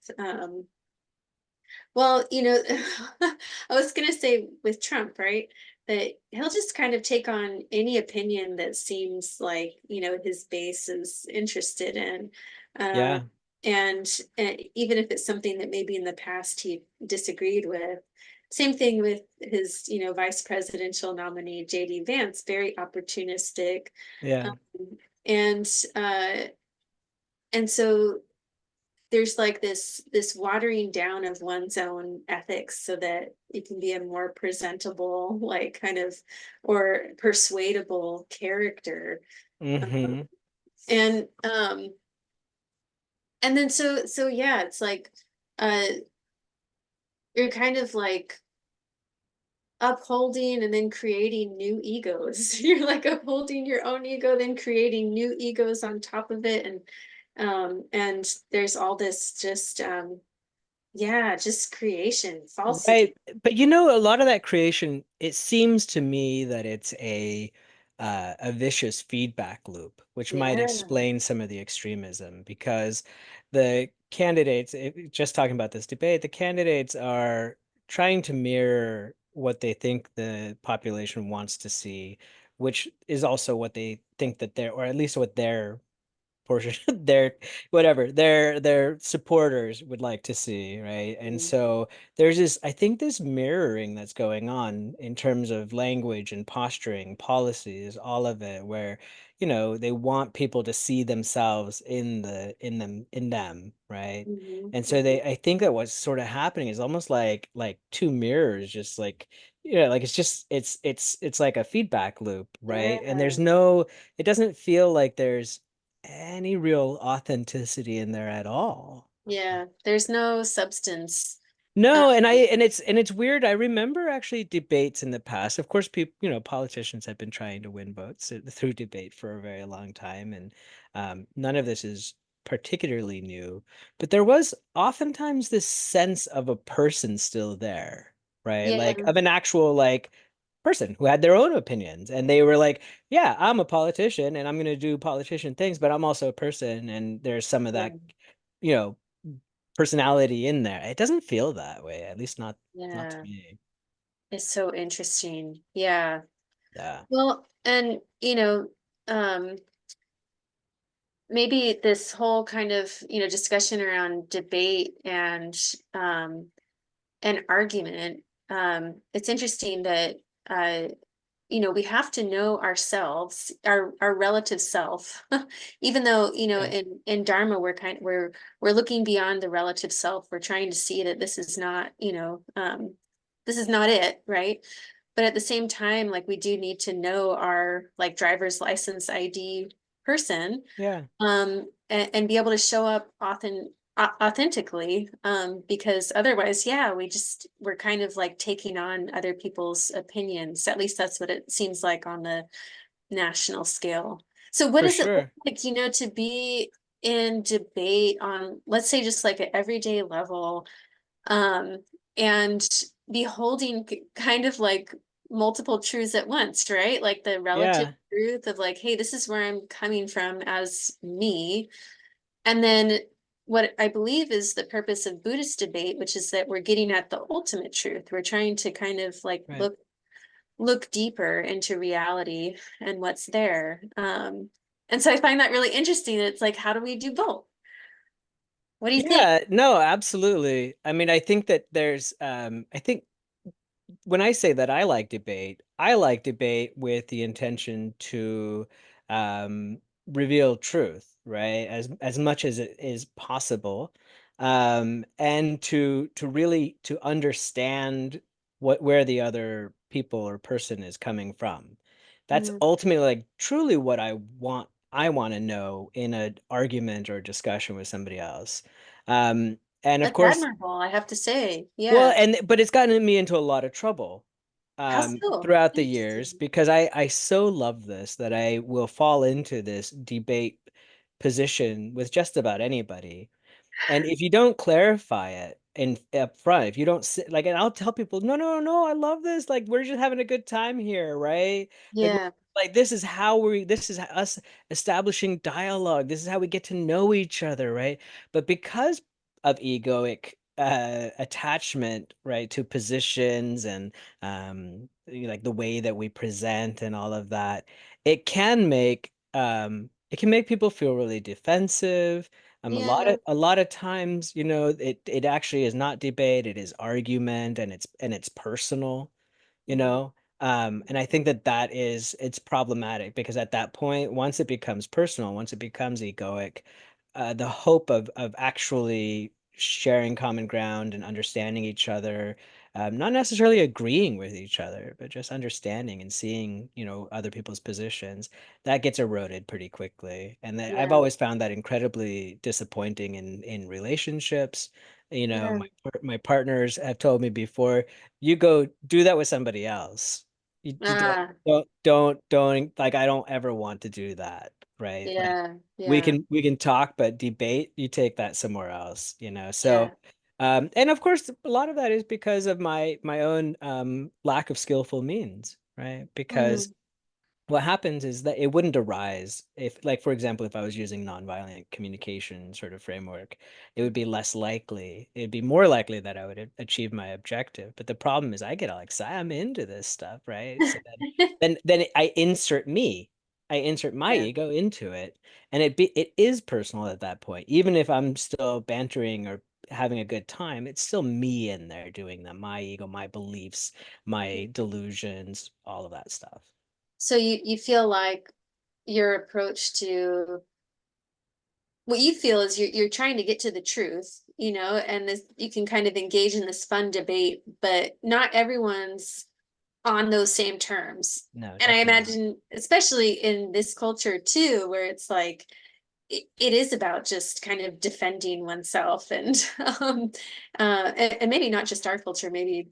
A: well, I was gonna say with Trump, right? That he'll just kind of take on any opinion that seems like, his base is interested in. Uh,
B: Yeah.
A: and even if it's something that maybe in the past he disagreed with. Same thing with his, vice presidential nominee, JD Vance, very opportunistic.
B: Yeah.
A: Um, and uh, and so there's like this watering down of one's own ethics so that it can be a more presentable, like kind of, or persuadable character.
B: Hmm.
A: And um and then so yeah, it's like uh you're kind of like upholding and then creating new egos. You're like upholding your own ego, then creating new egos on top of it. And there's all this just yeah, just creation, falsity.
B: Right. But a lot of that creation, it seems to me that it's a vicious feedback loop, which might
A: Yeah.
B: explain some of the extremism because the candidates, just talking about this debate, the candidates are trying to mirror what they think the population wants to see, which is also what they think that they're, or at least what their portion their whatever their supporters would like to see, right? And
A: Mhm.
B: so there's this, I think, this mirroring that's going on in terms of language and posturing, policies, all of it, where they want people to see themselves in them, right?
A: Mhm.
B: And so
A: Mhm.
B: I think that what's sort of happening is almost like two mirrors, just like like it's like a feedback loop, right? And
A: Yeah.
B: it doesn't feel like there's any real authenticity in there at all.
A: Yeah. There's no substance. Um,
B: No, and it's weird. I remember actually debates in the past. Of course, people, politicians have been trying to win votes through debate for a very long time, and none of this is particularly new. But there was oftentimes this sense of a person still there, right? Like
A: yeah.
B: of an actual like person who had their own opinions, and they were like, "Yeah, I'm a politician, and I'm going to do politician things, but I'm also a person, and there's some of
A: Yeah.
B: that, you know." personality in there. It doesn't feel that way, at least not to
A: Yeah.
B: me.
A: It's so interesting. Yeah.
B: Yeah.
A: Well, and um maybe this whole kind of, discussion around debate um and argument, it's interesting that uh we have to know ourselves, our relative self. Even though,
B: Yeah.
A: in Dharma we're looking beyond the relative self. We're trying to see that this is not it, right? But at the same time, like, we do need to know our, like, driver's license ID person,
B: Yeah.
A: and be able to show up authentically, because otherwise, yeah, we're kind of like taking on other people's opinions. At least that's what it seems like on the national scale. So what
B: For
A: does it look
B: sure.
A: like, to be in debate on, let's say, just like an everyday level, um, and be holding kind of like multiple truths at once, right? Like the relative
B: Yeah,
A: truth of like, hey, this is where I'm coming from as me. And then what I believe is the purpose of Buddhist debate, which is that we're getting at the ultimate truth. We're trying to kind of like
B: right.
A: look deeper into reality and what's there. And so I find that really interesting. It's like, how do we do both? What do you think?
B: Yeah, no, absolutely. I mean, I think that I think when I say that I like debate with the intention to reveal truth, right? As much as it is possible. And to really to understand where the other people or person is coming from. That's
A: Mm,
B: ultimately like truly what I want to know in an argument or discussion with somebody else. And of
A: that's
B: course,
A: admirable, I have to say.
B: well,
A: Yeah.
B: but it's gotten me into a lot of trouble
A: How so?
B: throughout the years
A: Interesting.
B: because I so love this that I will fall into this debate position with just about anybody. And if you don't clarify it in up front, if you don't sit like, and I'll tell people, no, no, no, I love this. Like, we're just having a good time here, right? Like,
A: Yeah.
B: this is us establishing dialogue. This is how we get to know each other, right? But because of egoic attachment, right, to positions and like the way that we present and all of that, it can make people feel really defensive.
A: Yeah.
B: A lot of times, it actually is not debate, it is argument, and it's personal, you
A: Mhm.
B: know. And I think that it's problematic because at that point, once it becomes personal, once it becomes egoic, the hope of actually sharing common ground and understanding each other, not necessarily agreeing with each other, but just understanding and seeing, other people's positions, that gets eroded pretty quickly. And I've
A: Yeah.
B: always found that incredibly disappointing in relationships.
A: Yeah.
B: My partners have told me before, you go do that with somebody else. You
A: Ah,
B: don't like, I don't ever want to do that, right? Like,
A: yeah. Yeah.
B: we can talk, but debate, you take that somewhere else,
A: Yeah.
B: so and of course a lot of that is because of my own lack of skillful means, right? Because
A: Mm,
B: what happens is that it wouldn't arise if, like, for example, if I was using nonviolent communication sort of framework, it would be less likely, it'd be more likely that I would achieve my objective. But the problem is I get all excited, I'm into this stuff, right? So then I insert my
A: yeah.
B: ego into it, and it is personal at that point. Even if I'm still bantering or having a good time, it's still me in there doing that, my ego, my beliefs, my delusions, all of that stuff.
A: So you feel like your approach to what you feel is you're trying to get to the truth, and this you can kind of engage in this fun debate, but not everyone's on those same terms.
B: No,
A: And I
B: definitely not.
A: imagine, especially in this culture too, where it's like it is about just kind of defending oneself and and maybe not just our culture, maybe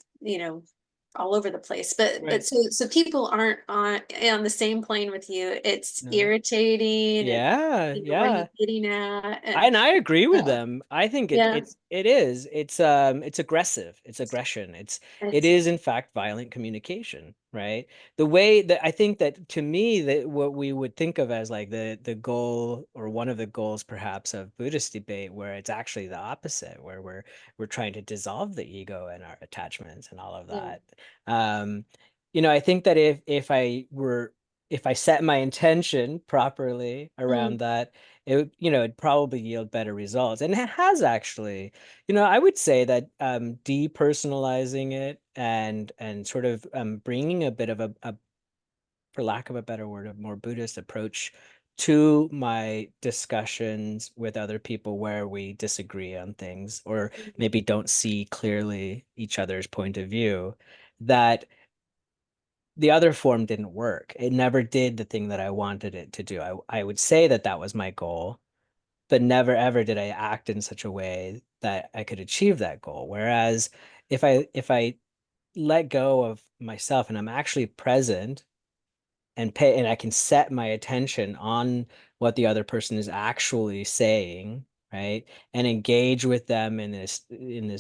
A: all over the place, but
B: Right.
A: so people aren't on the same plane with you. It's
B: No.
A: irritating, and
B: Yeah,
A: what are you
B: yeah.
A: getting at?
B: And I agree with
A: Uh,
B: them. I think
A: yeah,
B: it's aggressive. It's aggression. It
A: it's
B: is in fact violent communication, right? The way that I think that, to me, that what we would think of as like the goal, or one of the goals perhaps, of Buddhist debate, where it's actually the opposite, where we're trying to dissolve the ego and our attachments and all of
A: yeah.
B: that. Um, I think that if I set my intention properly
A: Mm,
B: around that, it'd probably yield better results. And it has actually. I would say that depersonalizing it and sort of bringing a bit of for lack of a better word, a more Buddhist approach to my discussions with other people where we disagree on things, or
A: mm,
B: maybe don't see clearly each other's point of view, that the other form didn't work. It never did the thing that I wanted it to do. I would say that that was my goal, but never ever did I act in such a way that I could achieve that goal. Whereas if I let go of myself and I'm actually present and pay, and I can set my attention on what the other person is actually saying, right? And engage with them in this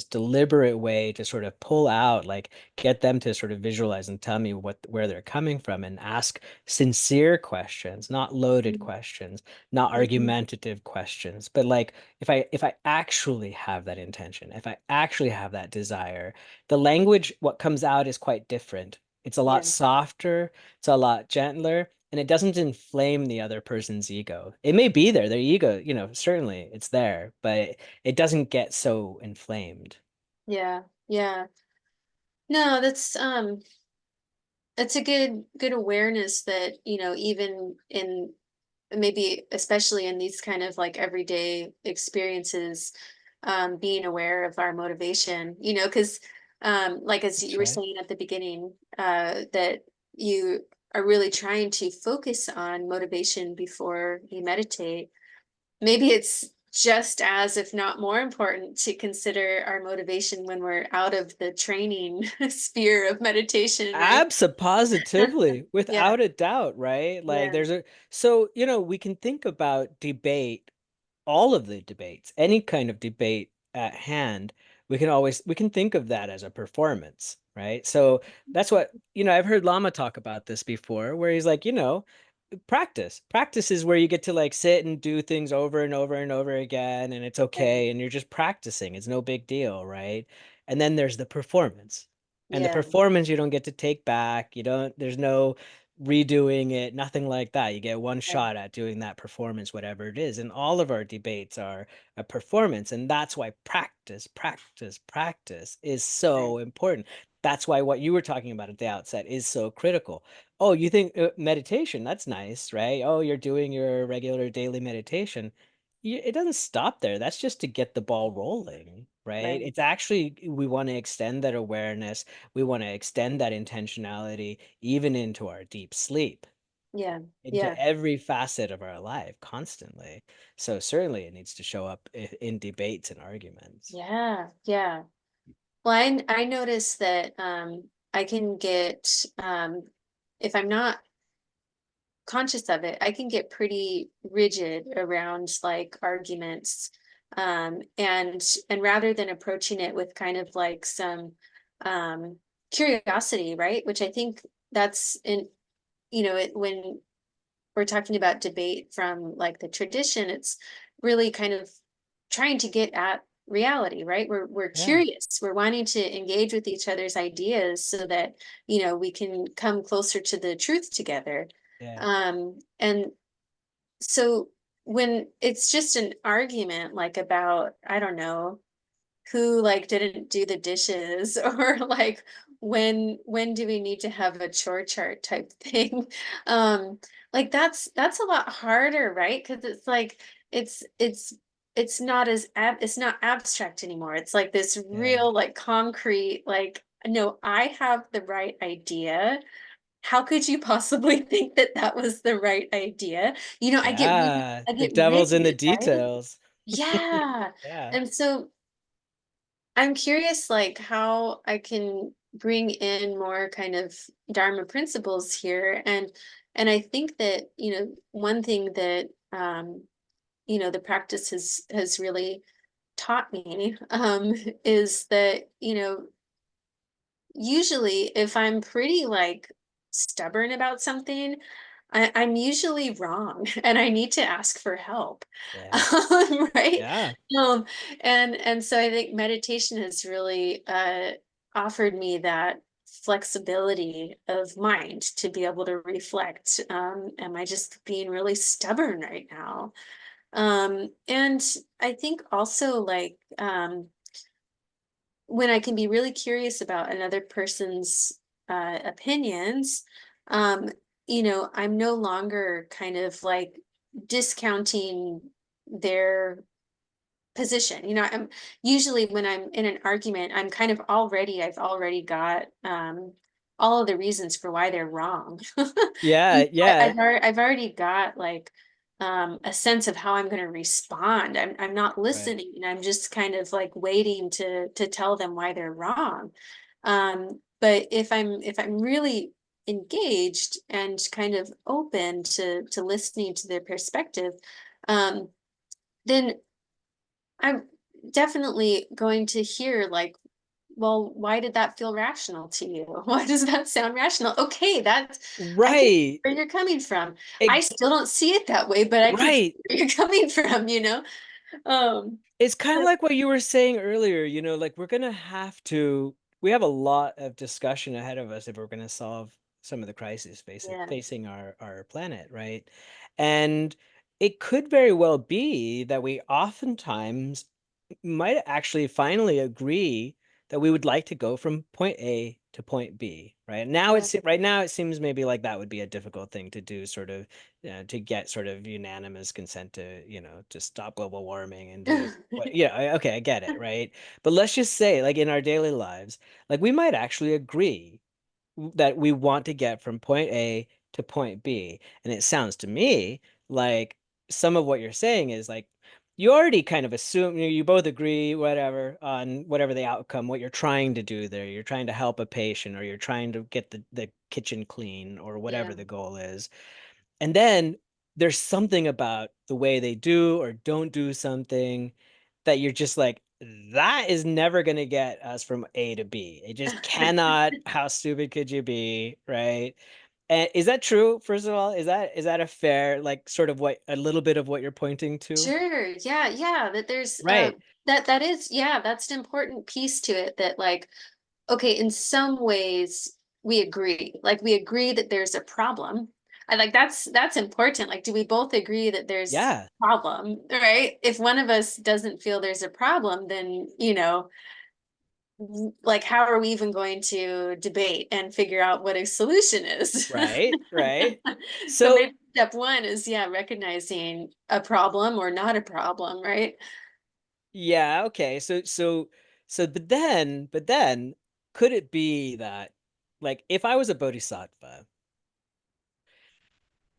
B: deliberate way to sort of pull out, like get them to sort of visualize and tell me what where they're coming from, and ask sincere questions, not loaded questions, not
A: Mhm.
B: argumentative questions, but like if I actually have that intention, if I actually have that desire, the language, what comes out is quite different. It's a lot
A: Yeah,
B: softer, it's a lot gentler, and it doesn't inflame the other person's ego. It may be there, their ego, certainly it's there, but it doesn't get so inflamed.
A: yeah, yeah. No, that's a good awareness that, even in maybe especially in these kind of like everyday experiences, being aware of our motivation, because like as you
B: That's
A: were
B: right.
A: saying at the beginning, that you are really trying to focus on motivation before you meditate. Maybe it's just as, if not more important, to consider our motivation when we're out of the training sphere of meditation, right?
B: Absolutely,
A: Yeah,
B: without a doubt, right? Like
A: yeah,
B: so, we can think about debate, all of the debates, any kind of debate at hand. We can think of that as a performance, right? So that's what, I've heard Lama talk about this before, where he's like, practice is where you get to like sit and do things over and over and over again, and it's
A: right.
B: okay, and you're just practicing, it's no big deal, right? And then there's the performance, and the
A: Yeah,
B: performance you don't get to take back. You don't There's no redoing it, nothing like that. You get one
A: right,
B: shot at doing that performance, whatever it is, and all of our debates are a performance, and that's why practice is
A: right.
B: so important. That's why what you were talking about at the outset is so critical. Oh, you think meditation, that's nice, right? Oh, you're doing your regular daily meditation. It doesn't stop there. That's just to get the ball rolling, right?
A: Right.
B: It's actually, we want to extend that awareness. We want to extend that intentionality even into our deep sleep,
A: Yeah.
B: into
A: Yeah.
B: every facet of our life constantly. So certainly it needs to show up in debates and arguments.
A: Yeah. Yeah. Well, I notice that I can get if I'm not conscious of it, I can get pretty rigid around like arguments. And rather than approaching it with kind of like some um curiosity, right? Which I think that's in, when we're talking about debate from like the tradition, it's really kind of trying to get at reality, right? We're
B: Yeah,
A: curious. We're wanting to engage with each other's ideas so that, we can come closer to the truth together.
B: yeah,
A: And so when it's just an argument like about, I don't know, who like didn't do the dishes or like when do we need to have a chore chart type thing, um like that's a lot harder, right? Because it's like it's it's not it's not abstract anymore. It's like this
B: yeah,
A: real like concrete, like, no, I have the right idea. How could you possibly think that that was the right idea?
B: yeah.
A: I
B: The
A: get
B: devil's in the
A: rigid, right?
B: details.
A: Yeah.
B: Yeah.
A: And so I'm curious, like, how I can bring in more kind of Dharma principles here. And I think that, one thing that the practice has really taught me, is that, usually if I'm pretty like stubborn about something, I'm usually wrong and I need to ask for help.
B: Yeah.
A: Right?
B: Yeah.
A: Um, and so I think meditation has really offered me that flexibility of mind to be able to reflect. Am I just being really stubborn right now? And I think also like when I can be really curious about another person's opinions, um, I'm no longer kind of like discounting their position. I'm usually, when I'm in an argument, I've already got all of the reasons for why they're wrong.
B: Yeah, yeah.
A: I've already got like a sense of how I'm going to respond. I'm not
B: Right.
A: listening, and I'm just kind of like waiting to tell them why they're wrong. But if I'm really engaged and kind of open to listening to their perspective, um, then I'm definitely going to hear like, well, why did that feel rational to you? Why does that sound rational? Okay, I can see
B: Right.
A: where you're coming from. I
B: Ex
A: still don't see it that way, but I can see
B: right.
A: where you're coming from, you know? Um,
B: It's kind of
A: so-
B: like what you were saying earlier, like we're gonna have to, we have a lot of discussion ahead of us if we're gonna solve some of the crises
A: yeah,
B: facing our planet, right? And it could very well be that we oftentimes might actually finally agree that we would like to go from point A to point B, right?
A: yeah,
B: Right now it seems maybe like that would be a difficult thing to do, sort of, to get sort of unanimous consent to, to stop global warming and do what, yeah, okay, I get it, right? But let's just say, like in our daily lives, like we might actually agree that we want to get from point A to point B. And it sounds to me like some of what you're saying is like you already kind of assume, you both agree, whatever, on whatever the outcome, what you're trying to do there. You're trying to help a patient, or you're trying to get the kitchen clean, or
A: yeah,
B: whatever the goal is. And then there's something about the way they do or don't do something that you're just like, that is never going to get us from A to B. It just cannot. How stupid could you be? Right. And is that true? First of all, is that a fair, like, sort of what, a little bit of what you're pointing to?
A: sure, yeah, yeah. That there's
B: Right.
A: that is, yeah, that's an important piece to it. That like, okay, in some ways we agree. Like we agree that there's a problem. I like that's important. Like, do we both agree that there's
B: Yeah.
A: a problem, right? If one of us doesn't feel there's a problem, then, like how are we even going to debate and figure out what a solution is?
B: Right. Right.
A: So
B: So
A: maybe step one is, yeah, recognizing a problem or not a problem, right?
B: yeah, okay. But then could it be that, like, if I was a bodhisattva,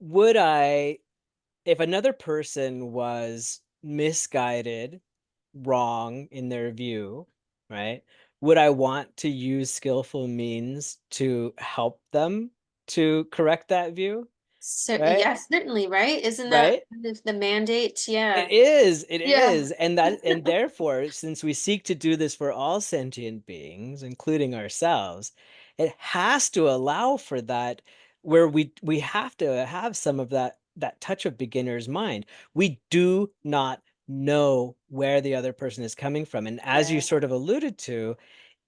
B: would I, if another person was misguided, wrong in their view, right? Would I want to use skillful means to help them to correct that view,
A: So
B: right?
A: yeah, certainly, right? Isn't that
B: Right?
A: kind of the mandate?
B: It
A: Yeah.
B: is, it
A: Yeah.
B: is. And therefore, since we seek to do this for all sentient beings, including ourselves, it has to allow for that, where we have to have some of that touch of beginner's mind. We do not know where the other person is coming from. And as you
A: Yeah.
B: sort of alluded to,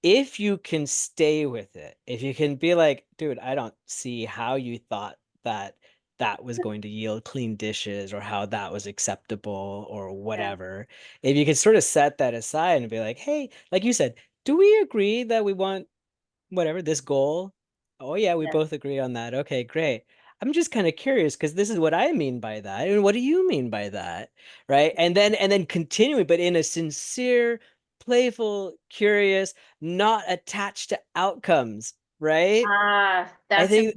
B: if you can stay with it, if you can be like, dude, I don't see how you thought that that was going to yield clean dishes, or how that was acceptable, or
A: Yeah.
B: whatever. If you could sort of set that aside and be like, hey, like you said, do we agree that we want whatever this goal? Oh yeah, we
A: Yeah.
B: both agree on that. Okay, great. I'm just kind of curious because this is what I mean by that. And what do you mean by that? Right? And then continuing, but in a sincere, playful, curious, not attached to outcomes, right?
A: Ah,
B: I
A: that's
B: think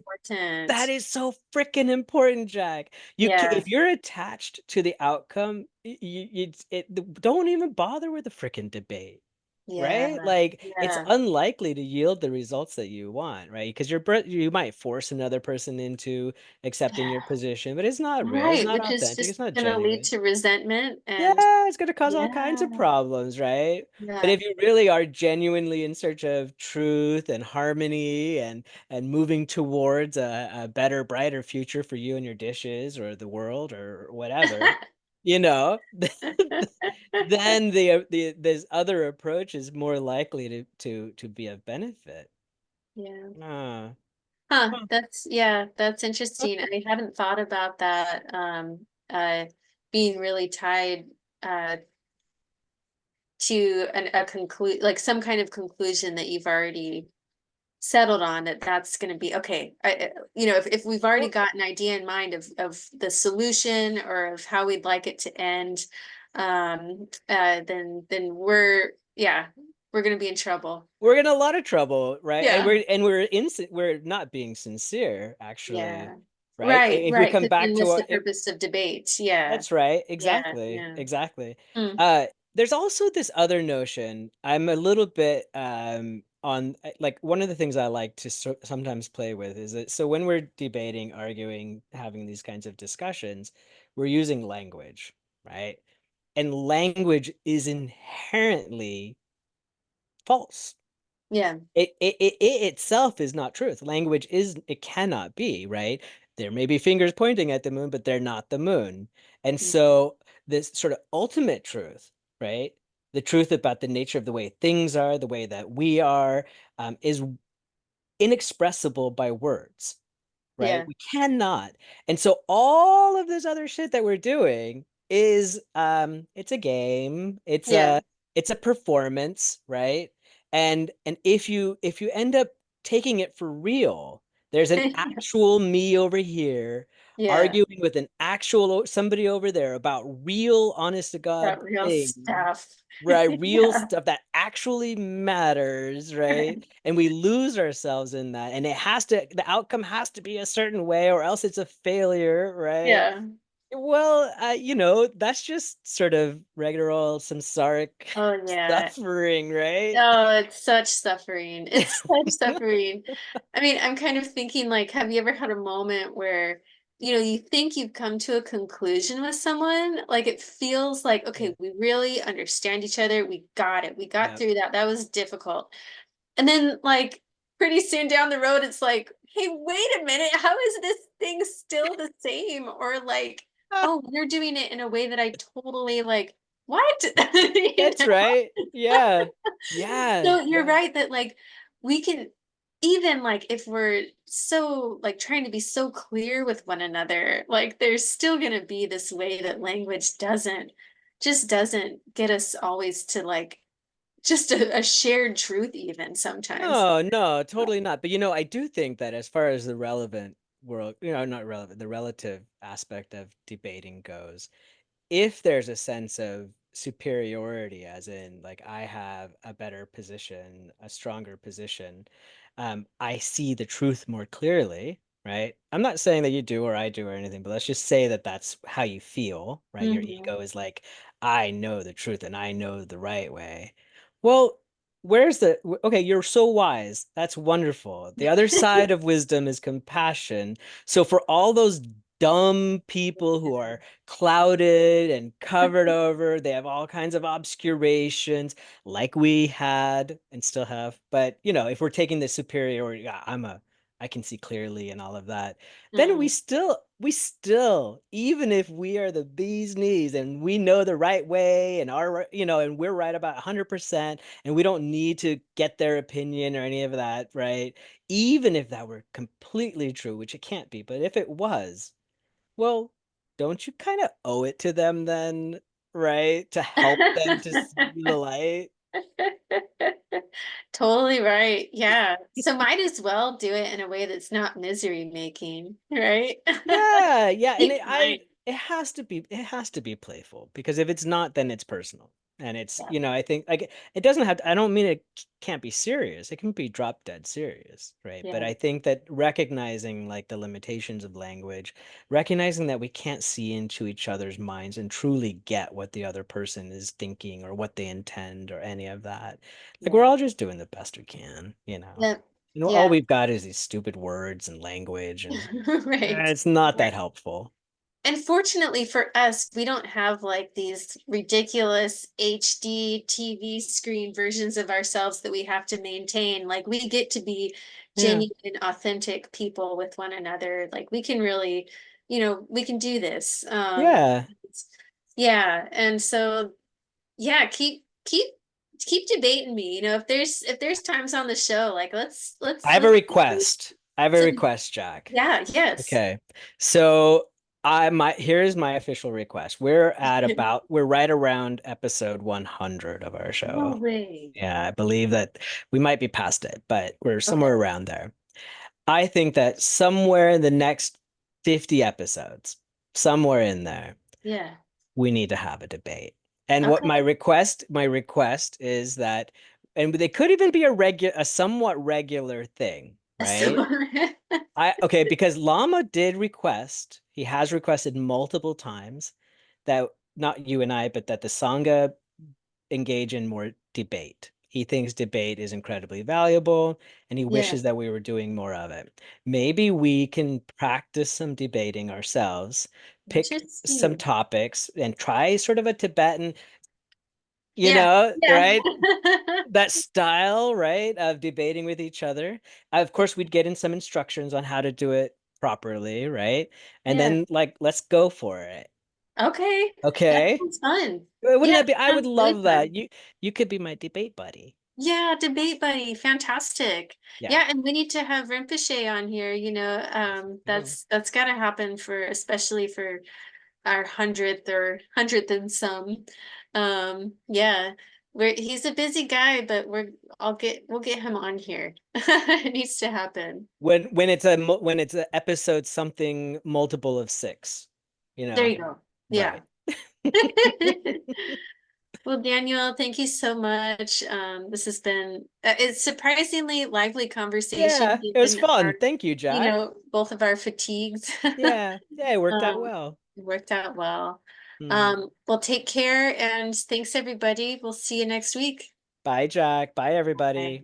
B: that
A: important.
B: is so freaking important, Jack.
A: Yeah.
B: If you're attached to the outcome, don't even bother with the freaking debate, right?
A: Yeah.
B: Like, it's
A: Yeah.
B: unlikely to yield the results that you want, right? Because you might force another person into accepting your position, but it's not real, it's
A: Right,
B: not
A: which is
B: authentic,
A: just
B: it's not
A: gonna lead
B: genuine.
A: to resentment and
B: Yeah, it's gonna cause all kinds of
A: yeah.
B: problems, right? But
A: Yeah.
B: if you really are genuinely in search of truth and harmony, and moving towards a better, brighter future for you and your dishes, or the world, or whatever, you know, then the this other approach is more likely to be of benefit.
A: Yeah.
B: Ah,
A: Huh,
B: huh.
A: that's interesting. I hadn't thought about that, being really tied, uh, to a conclude like some kind of conclusion that you've already settled on, that that's gonna be okay. If we've already
B: Well,
A: got an idea in mind of the solution or of how we'd like it to end, then we're gonna be in trouble.
B: we're in a lot of trouble, right? And
A: Yeah.
B: we're not being sincere, actually.
A: Yeah.
B: right?
A: Right,
B: If we
A: right,
B: come
A: because
B: back
A: then
B: to
A: that's
B: our,
A: the purpose of debate. Yeah,
B: that's right.
A: yeah,
B: Exactly.
A: yeah.
B: Exactly.
A: Mm,
B: There's also this other notion. I'm a little bit on like one of the things I like to sometimes play with is that so when we're debating, arguing, having these kinds of discussions, we're using language, right? And language is inherently false.
A: yeah,
B: It itself is not truth. Language is, it cannot be, right? There may be fingers pointing at the moon, but they're not the moon. And
A: mm,
B: so this sort of ultimate truth, right? The truth about the nature of the way things are, the way that we are, is inexpressible by words, right?
A: yeah,
B: We cannot. And so all of this other shit that we're doing is it's a game.
A: yeah,
B: It's a performance, right? And if you end up taking it for real, there's an actual me over here
A: yeah.
B: arguing with an actual somebody over there about real honest to God
A: That real
B: things,
A: stuff.
B: right? Real
A: Yeah.
B: stuff that actually matters, right? And we lose ourselves in that. And it has to, the outcome has to be a certain way, or else it's a failure, right?
A: Yeah.
B: Well, that's just sort of regular old samsaric
A: Oh yeah.
B: suffering, right?
A: Oh, it's such suffering. It's such suffering. I mean, I'm kind of thinking like, have you ever had a moment where, you think you've come to a conclusion with someone? Like it feels like,
B: Yeah.
A: okay, we really understand each other. We got it. We got
B: Yeah.
A: through that. That was difficult. And then like pretty soon down the road, it's like, hey, wait a minute, how is this thing still the same? Or like, oh, you're doing it in a way that I totally like, what? You
B: That's right. Yeah. Yeah.
A: So you're
B: Yeah.
A: right that like we can even like if we're so like trying to be so clear with one another, like there's still going to be this way that language doesn't get us always to like just a shared truth even sometimes.
B: No, no, totally not. But I do think that as far as the relevant world, not relevant, the relative aspect of debating goes, if there's a sense of superiority, as in like I have a better position, a stronger position, I see the truth more clearly, right? I'm not saying that you do or I do or anything, but let's just say that that's how you feel, right? Your
A: Mhm.
B: ego is like, I know the truth and I know the right way. Well, okay, you're so wise. That's wonderful. The other side of wisdom is compassion. So for all those dumb people who are clouded and covered over. They have all kinds of obscurations, like we had and still have. But if we're taking the superiority, "Yeah, I can see clearly and all of that," then
A: Mm,
B: we still, even if we are the bee's knees and we know the right way and and we're right about 100%, and we don't need to get their opinion or any of that, right? Even if that were completely true, which it can't be, but if it was, well, don't you kind of owe it to them then, right? To help them to see the light?
A: totally right. Yeah. So might as well do it in a way that's not misery making, right?
B: Yeah, yeah, and
A: Keep trying.
B: it has to be playful, because if it's not, then it's personal. And it's,
A: Yeah.
B: I think like it doesn't have to, I don't mean it can't be serious. It can be drop dead serious, right? But
A: Yeah.
B: I think that recognizing like the limitations of language, recognizing that we can't see into each other's minds and truly get what the other person is thinking or what they intend or any of that. Like we're
A: Yeah.
B: all just doing the best we can, you know.
A: Yeah.
B: All
A: Yeah.
B: we've got is these stupid words and language, and
A: Right.
B: it's not that
A: Right.
B: helpful.
A: And fortunately for us, we don't have like these ridiculous HD TV screen versions of ourselves that we have to maintain. Like we get to be
B: Yeah.
A: genuine, authentic people with one another. Like we can really, we can do this.
B: Yeah.
A: Yeah. And so yeah, keep debating me. If there's times on the show, like
B: I
A: let's
B: have a
A: let's
B: request. I have a
A: so
B: request, Jack.
A: yeah, yes.
B: Okay. So here's my official request. We're right around episode 100 of our
A: No
B: show.
A: way.
B: Yeah, I believe that we might be past it, but we're
A: Okay.
B: somewhere around there. I think that somewhere in the next 50 episodes, somewhere in there,
A: Yeah.
B: we need to have a debate. And what
A: Okay.
B: my request is that, and they could even be a somewhat regular thing, right? Okay, because Llama did request, he has requested multiple times that not you and I, but that the Sangha engage in more debate. He thinks debate is incredibly valuable and he
A: Yeah,
B: wishes that we were doing more of it. Maybe we can practice some debating ourselves, pick some
A: interesting.
B: topics and try sort of a Tibetan,
A: Yeah, yeah.
B: right? That style, right, of debating with each other. Of course, we'd get in some instructions on how to do it properly, right? And
A: Yeah.
B: then like let's go for it.
A: Okay. That
B: Okay?
A: sounds fun.
B: Wouldn't
A: Yeah,
B: that be, I would
A: sounds really
B: love that.
A: fun.
B: You could be my debate buddy.
A: Yeah, debate buddy, fantastic.
B: Yeah.
A: Yeah, and we need to have Rinpoche on here,
B: True.
A: that's gotta happen for especially for our hundredth and some. Yeah, he's a busy guy, but we'll get him on here. It needs to happen.
B: When it's when it's a episode something multiple of six, you
A: There
B: know?
A: you go. Yeah.
B: Right.
A: Well, Daniel, thank you so much. This has been it's surprisingly lively conversation
B: Yeah, it was
A: given
B: fun.
A: our,
B: Thank you, Jack.
A: both of our fatigues.
B: Yeah. Yeah, it worked out
A: Um,
B: well.
A: it worked out well.
B: Hmm.
A: Well, take care and thanks everybody. We'll see you next week.
B: Bye, Jack. Bye,
A: Bye.
B: everybody.